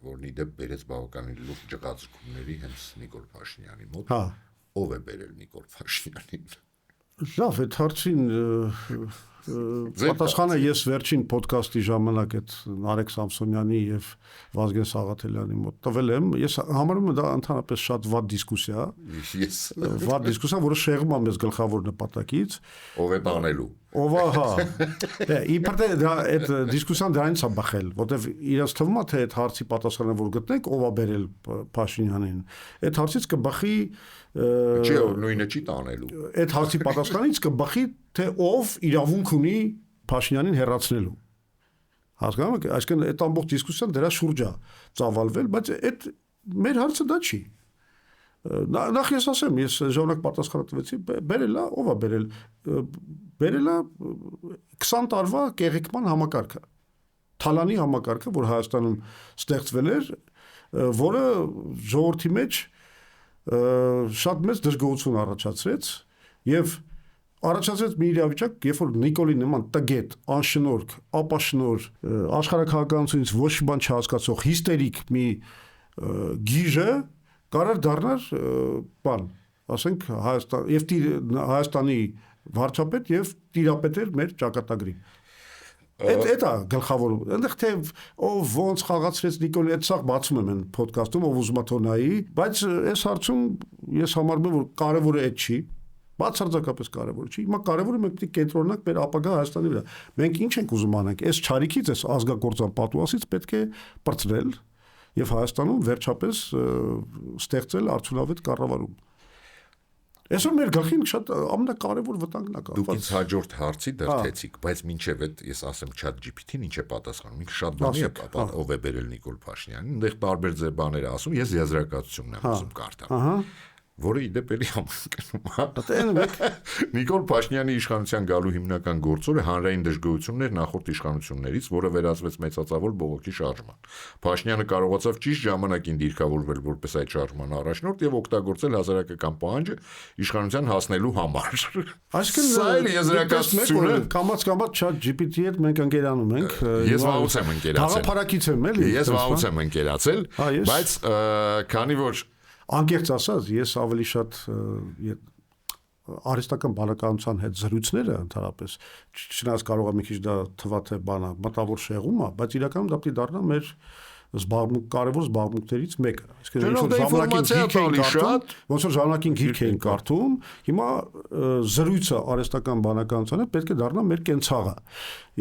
որն ի դեպ բերեց բավականին լուրջ ջղացումների հենց Նիկոլ Փաշինյանի մոտ։ Ով է բերել Նիկոլ Փաշինյանին։ Լավ, այդ հարցին պատասխանը ես վերջին ոդքասթի ժամանակ այդ Նարեկ Սամսոնյանի եւ Վազգեն Սաղաթելյանի մոտ տվել եմ, ես համարում եմ դա ընդհանրապես շատ վատ դիսկուսիա։ Ես Վատ դիսկուսիա, որը շեղում է մեզ գլխավոր նպատակից։ ով է տանելու։ Ով հա։ Իբրտե դա այդ դիսկուսիան դրանից է բխել, որտեվ իրաց թվում է թե այդ հարցի պատասխանը որ գտնենք, ով է բերել Փաշինյանին։ Այդ հարցից կբխի Չի նույնը չի տանելու։ Այդ հարցի պատասխանից կբխի թե ով իրավունք ունի Փաշինյանին հեռացնելու։ Հասկանում եք, այսինքն այդ ամբողջ դիսկուսիան դրա շուրջ է ծավալվել, բայց այդ մեր հարցը դա չի։ Նախ ես ասեմ, ես ժամանակ պատասխանը տվեցի, բերելա, ով է բերել։ Բերելա 20 տարվա կեղեքման համակարգը։ Թալանի համակարգը, որ Հայաստանում ստեղծվել էր, որը ժողովրդի մեջ շատ մեծ դժգոհություն առաջացրեց եւ առաջացրեց մի իրավիճակ, երբ որ Նիկոլի նման տգետ, անշնորհք, ապաշնոր, աշխարհաքաղաքականությունից ոչ մի բան չհասկացող հիստերիկ մի գիժը կարող դառնար բան, ասենք Հայաստան եւ Հայաստանի վարչապետ եւ տիրապետ էր մեր ճակատագրին։ Այդ է գլխավոր։ Այնտեղ թե ով ոնց խաղացրեց Նիկոլի, այդ սա բացում եմ այն ոդքասթում, ով ուզում է թոնայի, բայց այս հարցում ես համարում եմ, որ կարևորը այդ չի, բացարձակապես կարևոր չի։ Հիմա կարևորը մենք պետք է կենտրոնանանք մեր ապագա Հայաստանի վրա։ Մենք ինչ ենք ուզում անենք, այս չարիքից, այս ազգակործան պատուասից պետք է պրծնել եւ Հայաստանում վերջապես ստեղծել արդյունավետ կառավարում։ Այսօր մեր գլխին շատ ամենակարևոր վտանգն է կապված։ Դուք ինձ հաջորդ հարցի դրթեցիք, բայց մինչև այդ ես ասեմ ChatGPT-ին ինչ է պատասխանում։ Ինքը շատ բանի է ով է բերել Նիկոլ Փաշինյանին, այնտեղ տարբեր ձեր բաներ է ասում, ես եզրակացությունն եմ ուզում կարդալ։ Որը իդեպ էլի համակնում է։ Նիկոլ Փաշինյանի իշխանության գալու հիմնական գործոնը հանրային դժգոհություններ նախորդ իշխանություններից, որը վերածվեց մեծածավալ բողոքի շարժման։ Փաշինյանը կարողացավ ճիշտ ժամանակին դիրքավորվել որպես այդ շարժման առաջնորդ եւ օգտագործել հասարակական պահանջը իշխանության հասնելու համար։ Այսինքն սա էլ եզրակացությունը կամաց ChatGPT-ի հետ մենք ընկերանում ենք։ Ես վաղուց եմ ընկերացել։ Հաղափարակից եմ էլի։ Ես վաղուց եմ ընկերացել, բայց քանի որ անկեղծ ասած, ես ավելի շատ արհեստական բանականության հետ զրույցները ընդհանրապես չնայած կարող է մի քիչ դա թվա թե բանա մտավոր շեղում է, բայց իրականում դա պետք է դառնա մեր կարևոր զբաղմունքներից մեկը։ Ոնց որ ժամանակին գիրք էին կարդում, հիմա զրույցը արհեստական բանականությանը պետք է դառնա մեր կենցաղը։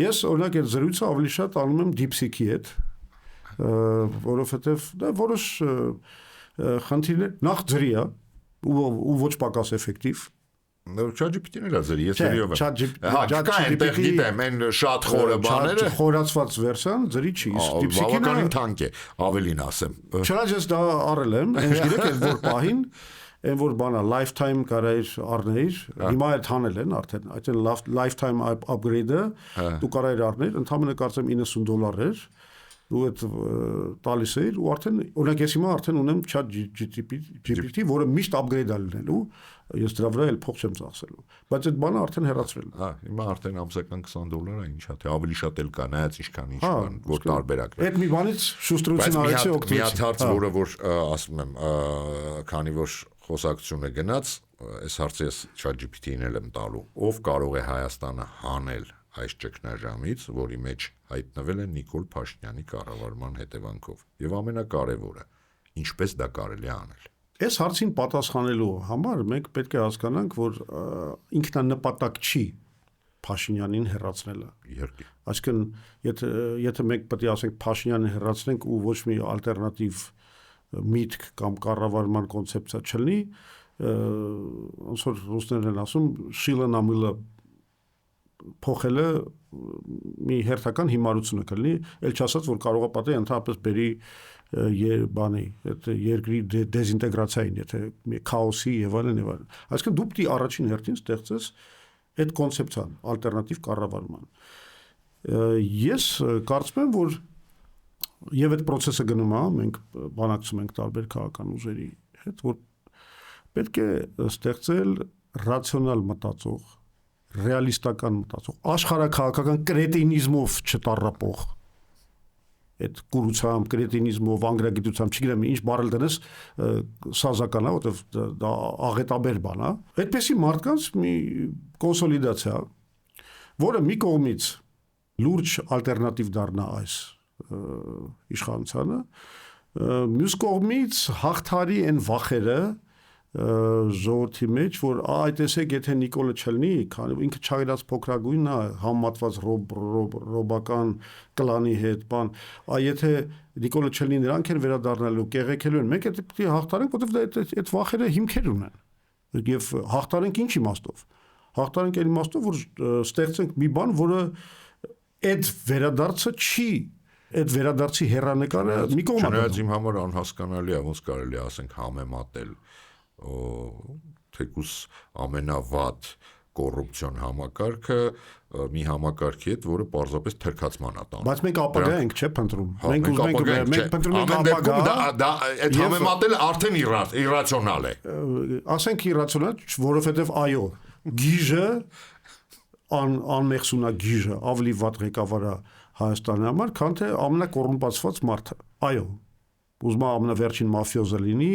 Ես օրինակ այդ զրույցը ավելի շատ անում եմ DeepSeek-ի հետ, որովհետև դա որոշ խնդիրներ նախ ջրի է ու ոչ պակաս էֆեկտիվ ChatGPT-ն էլ է ջրի, ես ջրիով եմ։ Այնտեղ գիտեմ, այն շատ խորը բաները խորացված վերսիան ջրի չի, իսկ DeepSeek-ը բավականին թանկ է, ավելին ասեմ։ Չնայած ես դա առել եմ, հենց գիտեք այդ որ պահին, այն որ բանա lifetime կարայր առներ, հիմա այդ հանել են արդեն, այդ lifetime upgrade-ը դու կարայր առներ, ընդհանրապես կարծեմ $90 էր։ Ու այդ տալիս էր ու արդեն օրինակ ես հիմա արդեն ունեմ ChatGPT, որը միշտ upgrade է լինելու, ես դրա վրա էլ փող չեմ ծախսելու, բայց այդ բանը արդեն հեռացրել է։ Հիմա արդեն ամսական $20 է, ինչ է, թե ավելի շատ էլ կա, նայած ինչքան ինչ կան, որ տարբերակներ։ Այդ մի բանից շուշտրություն արեցի օգտվեցի։ Մի հարց, որը որ ասում եմ, քանի որ խոսակցությունը գնաց, այս հարցը ես ChatGPT-ին էլ եմ տալու, ով կարող է Հայաստանը հանել այս ճգնաժամից, որի մեջ հայտնվել է Նիկոլ Փաշինյանի կառավարման հետևանքով։ Եվ ամենակարևորը, ինչպես դա կարելի է անել։ Այս հարցին պատասխանելու համար մենք պետք է հասկանանք, որ ինքնանպատակ չի Փաշինյանին հեռացնելը։ Իհարկե։ Այսինքն, եթե մենք պետք է ասենք Փաշինյանին հեռացնենք ու ոչ մի ալտերնատիվ միտք կամ կառավարման կոնցեպցիա չլինի, ոնց որ ռուսներն են ասում, շիլը նա մылը փոխելը մի հերթական հիմարություն կլինի, ել չասած որ կարող է պատահի ընդհանրապես բերի բանի, այդ երկրի դեզինտեգրացիային, եթե քաոսի եւ այլն եւ այլն։ Այսինքն դու պետք է առաջին հերթին ստեղծես այդ կոնցեպցիան, ալտերնատիվ կառավարման։ Ես կարծում եմ, որ եւ այդ process-ը գնում է, մենք բանակցում ենք տարբեր քաղաքական ուժերի հետ, որ պետք է ստեղծել ռացիոնալ մտածող ռեալիստական մտածող, աշխարհաքաղաքական կրետինիզմով չտառապող, այդ կուրությամբ, կրետինիզմով, անգրագիտությամբ, չգիտեմ, ինչ բառել դնես, սազական է, որովհետև դա աղետաբեր բան է։ Այդպեսի մարդկանց մի կոնսոլիդացիա, որը մի կողմից լուրջ ալտերնատիվ դառնա այս իշխանությանը, մյուս կողմից հաղթարի են վախերը ժողովրդի մեջ, որ տեսեք, եթե Նիկոլը չլինի, քանի ինքը չայրած փոքրագույնն է, համատված ռոբական կլանի հետ, եթե Նիկոլը չլինի, նրանք են վերադառնալու, կեղեքելու են, մենք պետք է հաղթարենք, որովհետև այդ վախերը հիմքեր ունեն։ Եվ հաղթարենք ինչ իմաստով։ Հաղթարենք այն իմաստով, որ ստեղծենք մի բան, որը այդ վերադարձը չի, այդ վերադարձի հեռանկարը մի կողմ է։ Չնայած իմ համար անհասկանալի է, ոնց կարելի ասենք համեմատել թեկուս ամենավատ կոռուպցիոն համակարգը մի համակարգի հետ, որը պարզապես թրքացման է տանում։ Բայց մենք ապագա ենք, չէ՞, փնտրում։ Մենք փնտրում ենք ապագա։ Դա այդ համեմատելը արդեն իրացիոնալ է։ Ասենք իրացիոնալ, որովհետև այո, գիժը անմեղսունա գիժը ավելի վատ ղեկավար է Հայաստանի համար, քան թե ամենակոռումպացված մարդը։ Այո, ուզում եմ ամենավերջին մաֆիոզը լինի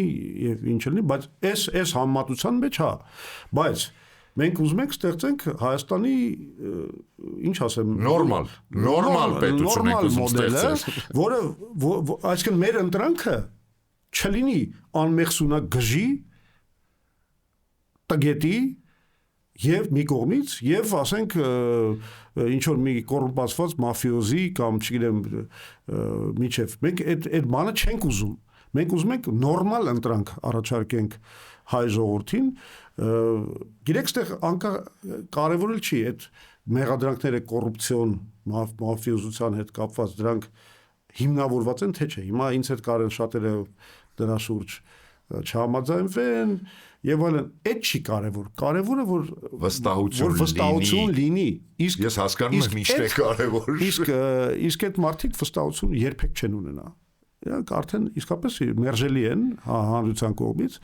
եւ ինչ լինի, բայց այս համեմատության մեջ հա, բայց մենք ուզում ենք ստեղծենք Հայաստանի ինչ ասեմ, նորմալ պետություն ենք ուզում ստեղծել, որը այսինքն մեր ընտրանքը չլինի անմեղսունա գժի տգետի եւ մի կողմից եւ ասենք ինչ որ մի կոռումպացված մաֆիոզի կամ չգիտեմ միջև մենք այդ բանը չենք ուզում, մենք ուզում ենք նորմալ ընտրանք առաջարկենք հայ ժողովրդին, գիտեք, այդտեղ անկա կարևորը չի այդ մեղադրանքները կոռուպցիոն մաֆիոզության հետ կապված, դրանք հիմնավորված են թե չէ։ Հիմա ինձ հետ կարեն շատերը դրա շուրջ չհամաձայնվեն եւ այլն, այդ չի կարևոր, կարևորը որ վստահություն լինի, իսկ ես հասկանում եմ ինչ է կարևոր, իսկ այդ մարդիկ վստահություն երբեք չեն ունենա, նրանք արդեն իսկապես մերժելի են հանրության կողմից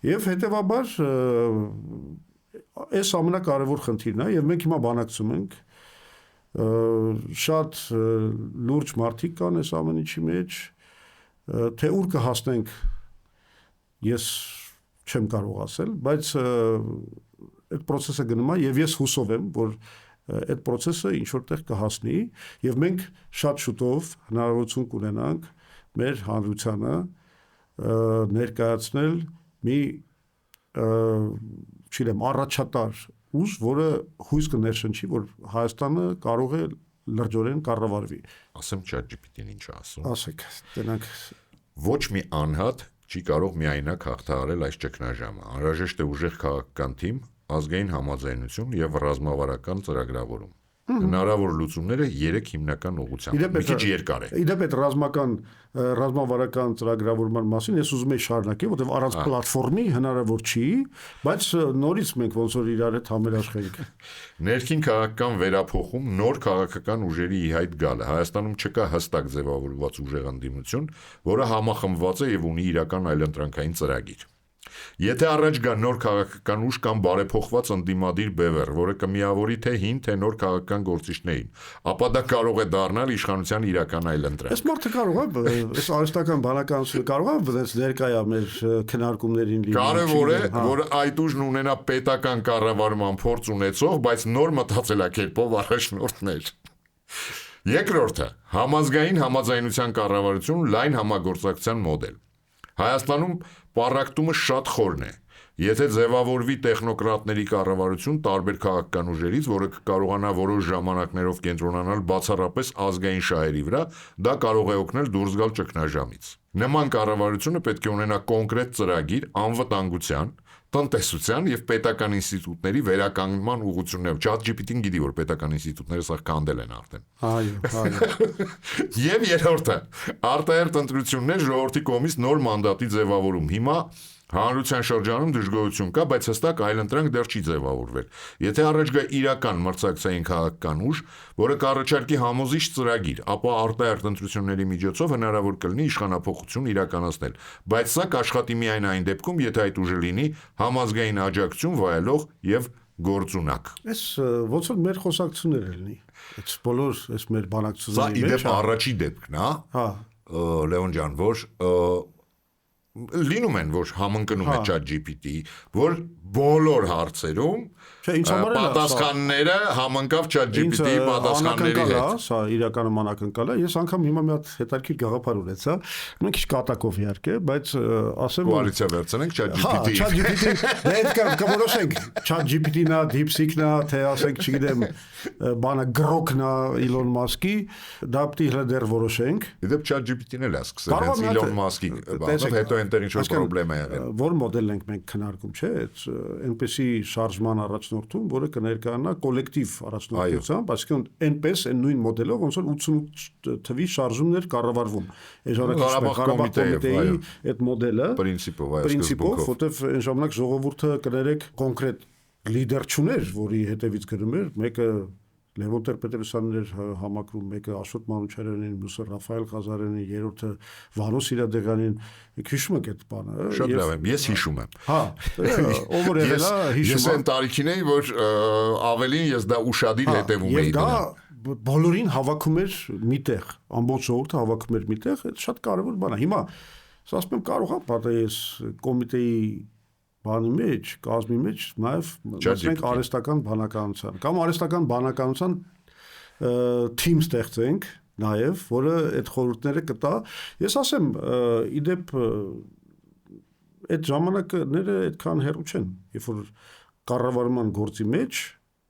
եւ հետեւաբար այս ամենակարևոր խնդիրն է եւ մենք հիմա բանակցում ենք, շատ լուրջ մարդիկ կան այս ամեն ինչի մեջ, թե ուր կհասնենք ես չեմ կարող ասել, բայց այդ process-ը գնում է եւ ես հուսով եմ, որ այդ process-ը ինչ որտեղ կհասնի եւ մենք շատ շուտով հնարավորություն կունենանք մեր հանրությանը ներկայացնել մի չգիտեմ առաջատար ուժ, որը հույս կներշնչի, որ Հայաստանը կարող է լրջորեն կառավարվի։ Ասեմ ChatGPT-ին ինչ ասում։ Ասեք, դրանք ոչ մի անհատ չի կարող միայնակ հաղթահարել այս ճգնաժամը։ Անհրաժեշտ է ուժեղ քաղաքական թիմ, ազգային համաձայնություն եւ ռազմավարական ծրագրավորում։ Հնարավոր լուծումները 3 հիմնական ուղղությամբ։ Մի քիչ երկար է։ Իդեպ այդ ռազմավարական ծրագրավորման մասին ես ուզում եի շարունակել, որովհետեւ առանց պլատֆորմի հնարավոր չի, բայց նորից մենք ոնց որ իրար հետ համերաշխենք։ Ներքին քաղաքական վերափոխում, նոր քաղաքական ուժերի ի հայտ գալը։ Հայաստանում չկա հստակ ձևավորված ուժեղ ընդդիմություն, որը համախմբված է եւ ունի իրական այլընտրանքային ծրագիր։ Եթե առաջ գա նոր քաղաքական ուժ կամ բարեփոխված ընդդիմադիր բևեռ, որը կմիավորի թե հին, թե նոր քաղաքական գործիչներին, ապա դա կարող է դառնալ իշխանության իրական այլընտրանք։ Այս մարդը կարող է, այս արհեստական բանականությունը կարող է դες ներկայա մեր քննարկումներին լինի։ Կարևոր է, որ այդ ուժն ունենա պետական կառավարման փորձ ունեցող, բայց նոր մտածելակերպով առաջնորդներ։ Երկրորդը՝ համազգային համաձայնության կառավարություն, լայն համագործակցության մոդել։ Հայաստանում պառակտումը շատ խորն է։ Եթե ձևավորվի տեխնոկրատների կառավարություն տարբեր քաղաքական ուժերից, որը կկարողանա որոշ ժամանակներով կենտրոնանալ բացառապես ազգային շահերի վրա, դա կարող է օգնել դուրս գալ ճգնաժամից։ Նման կառավարությունը պետք է ունենա կոնկրետ ծրագիր անվտանգության, տնտեսության եւ պետական ինստիտուտների վերականգնման ուղղություններով։ ChatGPT-ին գիտի, որ պետական ինստիտուտները սա կանդել են արդեն։ Այո։ Եվ երրորդը՝ արտահերթ ընտրություններ ժողովրդի կողմից նոր մանդատի ձևավորում։ Հիմա հանրության շրջանում դժգոհություն կա, բայց հստակ այլընտրանք դեռ չի ձևավորվել։ Եթե առաջ գա իրական մրցակցային քաղաքական ուժ, որը կառաջարկի համոզիչ ծրագիր, ապա արտահերթ ընտրությունների միջոցով հնարավոր կլինի իշխանափոխություն իրականացնել, բայց սա կաշխատի միայն այն դեպքում, եթե այդ ուժը լինի համազգային աջակցություն վայելող եւ գործունակ։ Այս ոնց որ մեր խոսակցությունները լինի։ Այս բոլոր այս մեր բանակցությունների մեջ։ Սա իդեպ առաջի դեպքն է, հա։ Լեոն ջան, որ լինում են, որ համընկնում է ChatGPT, որ բոլոր հարցերում պատասխանները համընկավ ChatGPT-ի պատասխանների հետ։ Սա իրականում անակնկալ է։ Ես անգամ հիմա մի հատ հետաքրքիր գաղափար ունեցա, մի քիչ կատակով իհարկե, բայց ասեմ կոալիցիա վերցնենք ChatGPT-ի։ ChatGPT-ին դե կորոշենք ChatGPT-ն է, DeepSeek-ն է, թե ասենք, չգիտեմ, բանը Grok-ն է Elon Musk-ի, դա պետք է դեռ որոշենք։ Իդեպ ChatGPT-ն էլ է սկսել հենց Elon Musk-ի, հետո այնտեղ ինչ-որ խնդրեմ է եղել։ Որ մոդելն ենք մենք քննարկում, չէ՞, այնպեսի շարժման առաջնորդում, որը կներկայանա կոլեկտիվ առաջնորդությամբ, այսինքն այնպես այն նույն մոդելով, ոնց որ 88 թվի շարժումներ կառավարվում։ Ղարաբաղ կոմիտեի այդ մոդելը պրինցիպով, որտեվ այն ժամանակ ժողովուրդը կներեք կոնկրետ լիդեր չուներ, որի հետևից գրում էր, մեկը Լևոն Տեր-Պետրոսյանն էր համակրում, մեկը Աշոտ Մանուչարյանին, մյուսը Ռաֆայել Ղազարյանին, երրորդը Վանո Սիրադեղյանին, հիշում եք այդ բանը։ Շատ լավ եմ, ես հիշում եմ։ Հա, ով որ եղել է, հիշում եմ։ Ես այն տարիքին էի, որ ավելին ես դա ուշադիր հետևում էի դրան։ Բոլորին հավաքում էր միտեղ, ամբողջ ժողովուրդը հավաքում էր միտեղ, այդ շատ կարևոր բան է։ Հիմա ասում եմ կարող է պատահես կոմիտեի բանի մեջ, կազմի մեջ նաև մենք արհեստական բանականության կամ արհեստական բանականության թիմ ստեղծենք նաև, որը այդ խորհուրդները կտա։ Ես ասեմ, իդեպ այդ ժամանակները այդքան հեռու չեն, երբ որ կառավարման գործի մեջ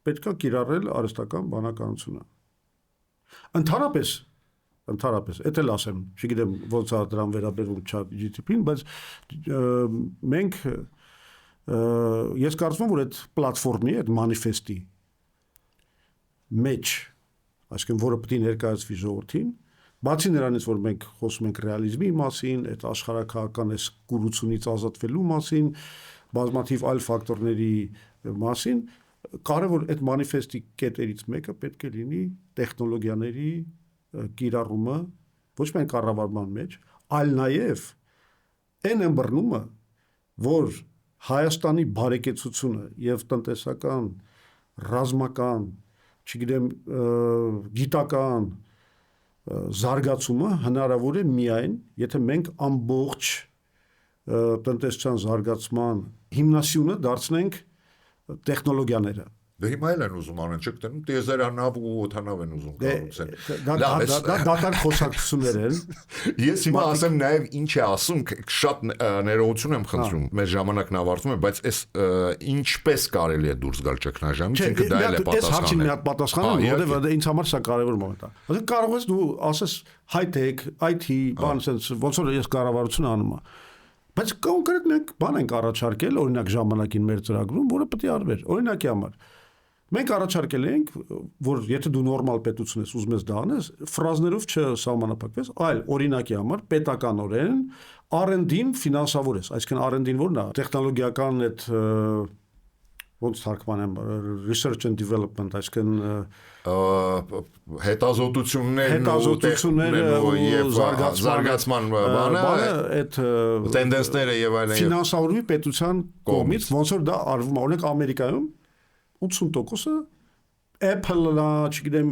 պետք է կիրառել արհեստական բանականությունը։ Ընդհանրապես, դա էլ ասեմ, չգիտեմ ոնց է դրան վերաբերվում ChatGPT-ին, բայց մենք ես կարծում եմ, որ այդ պլատֆորմի, այդ մանիֆեստի մեջ, այսինքն որը պետք է ներկայացվի ժողովրդին, բացի նրանից, որ մենք խոսում ենք ռեալիզմի մասին, այդ աշխարհաքաղաքական այս կուրությունից ազատվելու մասին, բազմաթիվ այլ ֆակտորների մասին, կարևոր այդ մանիֆեստի կետերից մեկը պետք է լինի տեխնոլոգիաների կիրառումը ոչ միայն կառավարման մեջ, այլ նաև այն ըմբռնումը, որ Հայաստանի բարեկեցությունը եւ տնտեսական, ռազմական, չգիտեմ, գիտական զարգացումը հնարավոր է միայն, եթե մենք ամբողջ տնտեսության զարգացման հիմնասյունը դարձնենք տեխնոլոգիաները։ Դե հիմա էլ են ուզում անեն, չգիտեմ, տիեզերանավ ու օդանավ են ուզում կառուցել։ Դա դատարկ խոսակցություններ են։ Ես հիմա ասեմ նաև ինչ է ասում, շատ ներողություն եմ խնդրում, մեր ժամանակն ավարտվում է, բայց այս ինչպես կարելի է դուրս գալ ճգնաժամից, ինքը դա էլ է պատասխանը։ Այս պատասխանը, որովհետև ինձ համար սա կարևոր մոմենտ է։ Այսինքն կարող ես դու ասես high-tech, IT, բան sense, ոնց որ ես կառավարությունը անում եմ։ Բայց կոնկրետ մենք բան ենք առաջարկել, օրինակ ժամանակին մեր ծրագրում, որը պետք է արվեր։ Օրինակի համար մենք առաջարկել ենք, որ եթե դու նորմալ պետություն ես, ուզում ես դա անես, ֆրազներով չսահմանափակվես, այլ օրինակի համար պետականորեն R&D-ին ֆինանսավորես, այսինքն R&D-ին որն է, տեխնոլոգիական այդ ոնց թարգմանեմ, research and development, այսինքն հետազոտությունները եւ զարգացման բանը, այդ տենդենսները եւ այլն ֆինանսավորվի պետության կողմից, ոնց որ դա արվում է, օրինակ Ամերիկայում 80%-ը Apple-ն, չգիտեմ,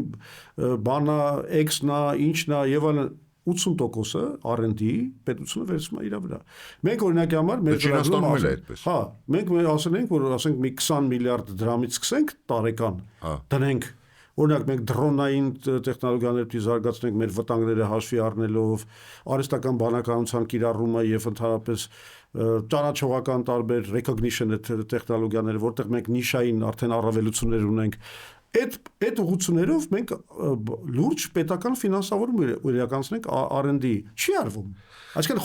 բանա, X-ն, ինչն է եւ այլն 80%-ը R&D պետությունը վերցնում է իր վրա։ Մենք օրինակի համար մեր Չինաստանում էլ է այդպես։ Հա, մենք ասել ենք, որ ասենք մի 20 միլիարդ դրամից սկսենք տարեկան դնենք։ Օրինակ մենք դրոնային տեխնոլոգիաներ պիտի զարգացնենք մեր վտանգները հաշվի առնելով, արհեստական բանականության կիրառումը եւ ընդհանրապես ճանաչողական տարբեր recognition տեխնոլոգիաները, որտեղ մենք նիշային արդեն առավելություններ ունենք։ Այդ ուղղություններով մենք լուրջ պետական ֆինանսավորում իրականացնենք R&D չի արվում։ Այսինքն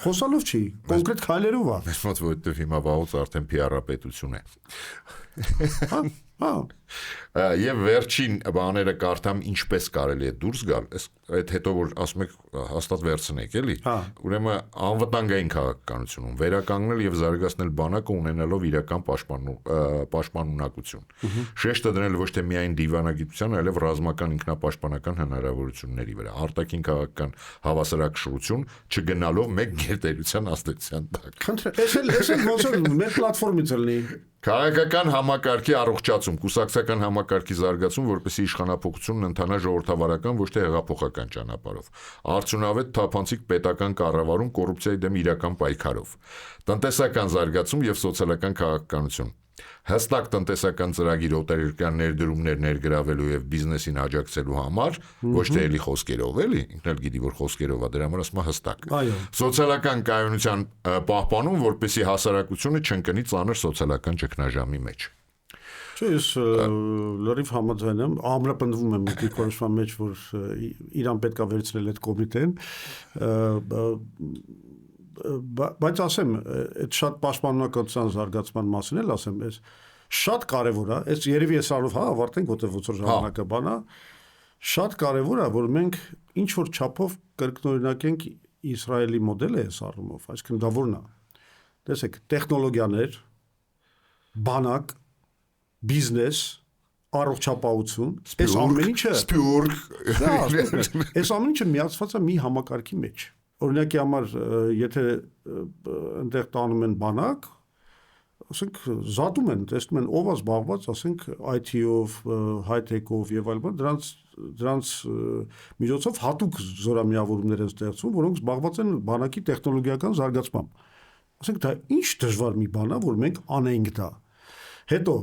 խոսալով չի, կոնկրետ քայլերով է։ Ես մոտ որտեվ հիմա վաղուց արդեն PR պետություն է։ Հա։ Եվ վերջին բաները կարդամ ինչպես կարելի է դուրս գալ, այդ հետո որ ասում եք հաստատ վերցնեք, էլի։ Ուրեմն անվտանգային քաղաքականությունում վերականգնել եւ զարգացնել բանակը ունենալով իրական պաշտպանունակություն։ Շեշտը դնել ոչ թե միայն դիվանագիտության, այլև ռազմական ինքնապաշտպանական հնարավորությունների վրա։ Արտաքին քաղաքական հավասարակշռություն չգնալով մեկ գերտերության ազդեցության տակ։ Խնդրեմ, էս էլ ոնց որ մեր պլատֆորմից լինի։ Քաղաքական համակարգի առողջացում, կուսակցական համակարգի զարգացում, որպեսզի իշխանափոխությունն ընթանա ժողովրդավարական, ոչ թե հեղափոխական ճանապարհով։ Արդյունավետ թափանցիկ պետական կառավարում կոռուպցիայի դեմ իրական պայքարով։ Տնտեսական զարգացում եւ սոցիալական քաղաքականություն։ Հստակ տնտեսական ծրագիր օտարերկրյա ներդրումներ ներգրավելու եւ բիզնեսին աջակցելու համար, ոչ թե էլի խոսքերով, էլի, ինքն էլ գիտի, որ խոսքերով է, դրա համար ասում հստակ։ Սոցիալական կայունության պահպանում, որպեսզի հասարակությունը չընկնի ծանր սոցիալական ճգնաժամի մեջ։ Չէ, ես լրիվ համաձայն եմ, ամրապնդվում եմ մի կորոշման մեջ, որ իրան պետք է վերցնել այդ կոմիտեն, բայց ասեմ, այդ շատ պաշտպանողական զարգացման մասին էլ ասեմ, այս շատ կարևոր է, այս երևի այս առով ավարտենք, որտեղ 4 ժամանակը բան է, շատ կարևոր է, որ մենք ինչ որ չափով կրկնօրինակենք Իսրայելի մոդելը այս առումով, այսինքն դա որն է։ Տեսեք, տեխնոլոգիաներ, բանակ, բիզնես, առողջապահություն, այս ամեն ինչը այս ամեն ինչը միացված է մի համակարգի մեջ։ Օրինակի համար, եթե այնտեղ տանում են բանակ, ասենք զատում են, տեսնում են ով է զբաղված, ասենք IT-ով, high-tech-ով եւ այլն, դրանց միջոցով հատուկ զորամիավորումներ են ստեղծվում, որոնք զբաղված են բանակի տեխնոլոգիական զարգացմամբ։ Ասենք դա ինչ դժվար մի բան է, որ մենք անենք դա։ Հետո,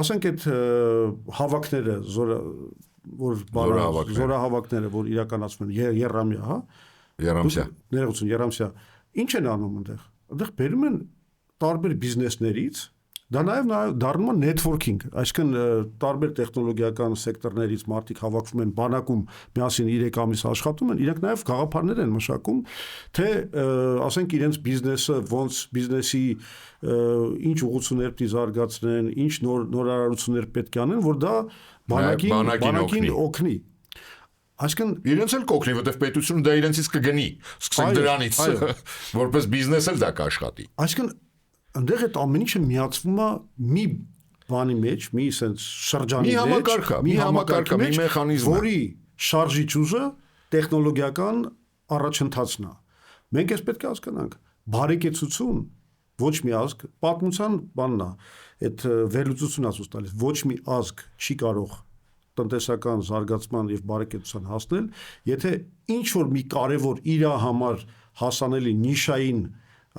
ասենք այդ հավաքները, զորահավաքները, որ իրականացվում են երամյա, հա, Երամսյա, ինչ են անում այնտեղ։ Այնտեղ բերում են տարբեր բիզնեսներից, դա նաև դառնում է networking, այսինքն տարբեր տեխնոլոգիական սեկտորներից մարդիկ հավաքվում են բանակում, միասին 3 ամիս աշխատում են, իրենք նաև գաղափարներ են մշակում, թե ասենք իրենց բիզնեսը ոնց բիզնեսի ինչ ուղղություններ պետք է զարգացնեն, ինչ նորարարություններ պետք է անեն, որ դա բանակին օգնի։ Այսինքն իրենց էլ կօգնի, որտեղ պետությունը դա իրենցից կգնի, սկսենք դրանից, որպես բիզնես էլ դա կաշխատի։ Այսինքն այնտեղ այդ ամեն ինչը միացվում է մի բանի մեջ, մի sense շրջանի մեջ, մի համակարգ, մի մեխանիզմ, որի շարժիչ ուժը տեխնոլոգիական առաջընթացն է։ Մենք էս պետք է հասկանանք, բարեկեցություն ոչ մի ազգ, պատմության բանն է, այդ վերլուծությունն ասում տալիս, ոչ մի ազգ չի կարող տնտեսական զարգացման եւ բարեկեցության հասնել, եթե ինչ որ մի կարևոր իր համար հասանելի նիշային,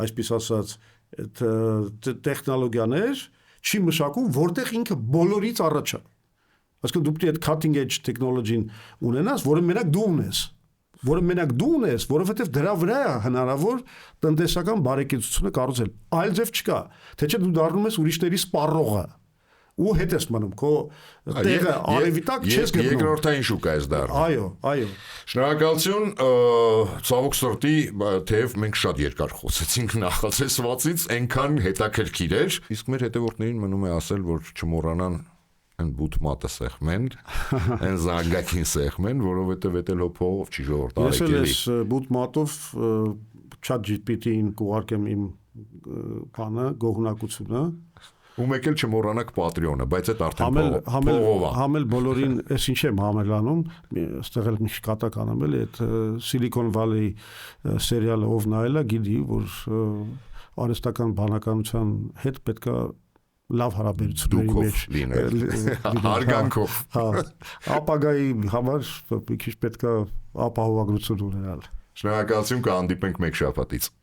այսպես ասած, տեխնոլոգիաներ չի մշակում, որտեղ ինքը բոլորից առաջ է։ Այսինքն դու պետք է այդ cutting edge technology-ն ունենաս, որը մենակ դու ունես, որովհետև դրա վրա է հնարավոր տնտեսական բարեկեցությունը կառուցել։ Այլ ձև չկա, թե չէ դու դառնում ես ուրիշների սպառողը։ Ու հետ ես մնում, քո տեղը արևիտակ չես գտնում։ Երկրորդային շուկա ես դառնում։ Այո։ Շնորհակալություն, ցավոք սրտի, թեև մենք շատ երկար խոսեցինք նախասեցվածից, այնքան հետաքրքիր էր, իսկ մեր հետևորդներին մնում է ասել, որ չմոռանան այն բուտմատը սեղմեն, այն զանգակին սեղմեն, որովհետև դա էլ հոփով չի ժողովրդ արեկելի։ Ես էլ բուտմատով ChatGPT-ին կուղարկեմ իմ բանը, գողունակությունը։ Ու մեկ էլ չմոռանաք Patreon-ը, բայց այդ արդեն փողով է։ Համել բոլորին, ես ինչ եմ համելանում, այստեղ էլ մի կատակ անեմ էլի, այդ Silicon Valley սերիալը ով նայել է, գիտի, որ արհեստական բանականության հետ պետքա լավ հարաբերությունների մեջ հարգանքով։ Հա, ապագայի համար մի քիչ պետքա ապահովագրություն ունենալ։ Շնորհակալություն, կհանդիպենք մեկ շաբաթից։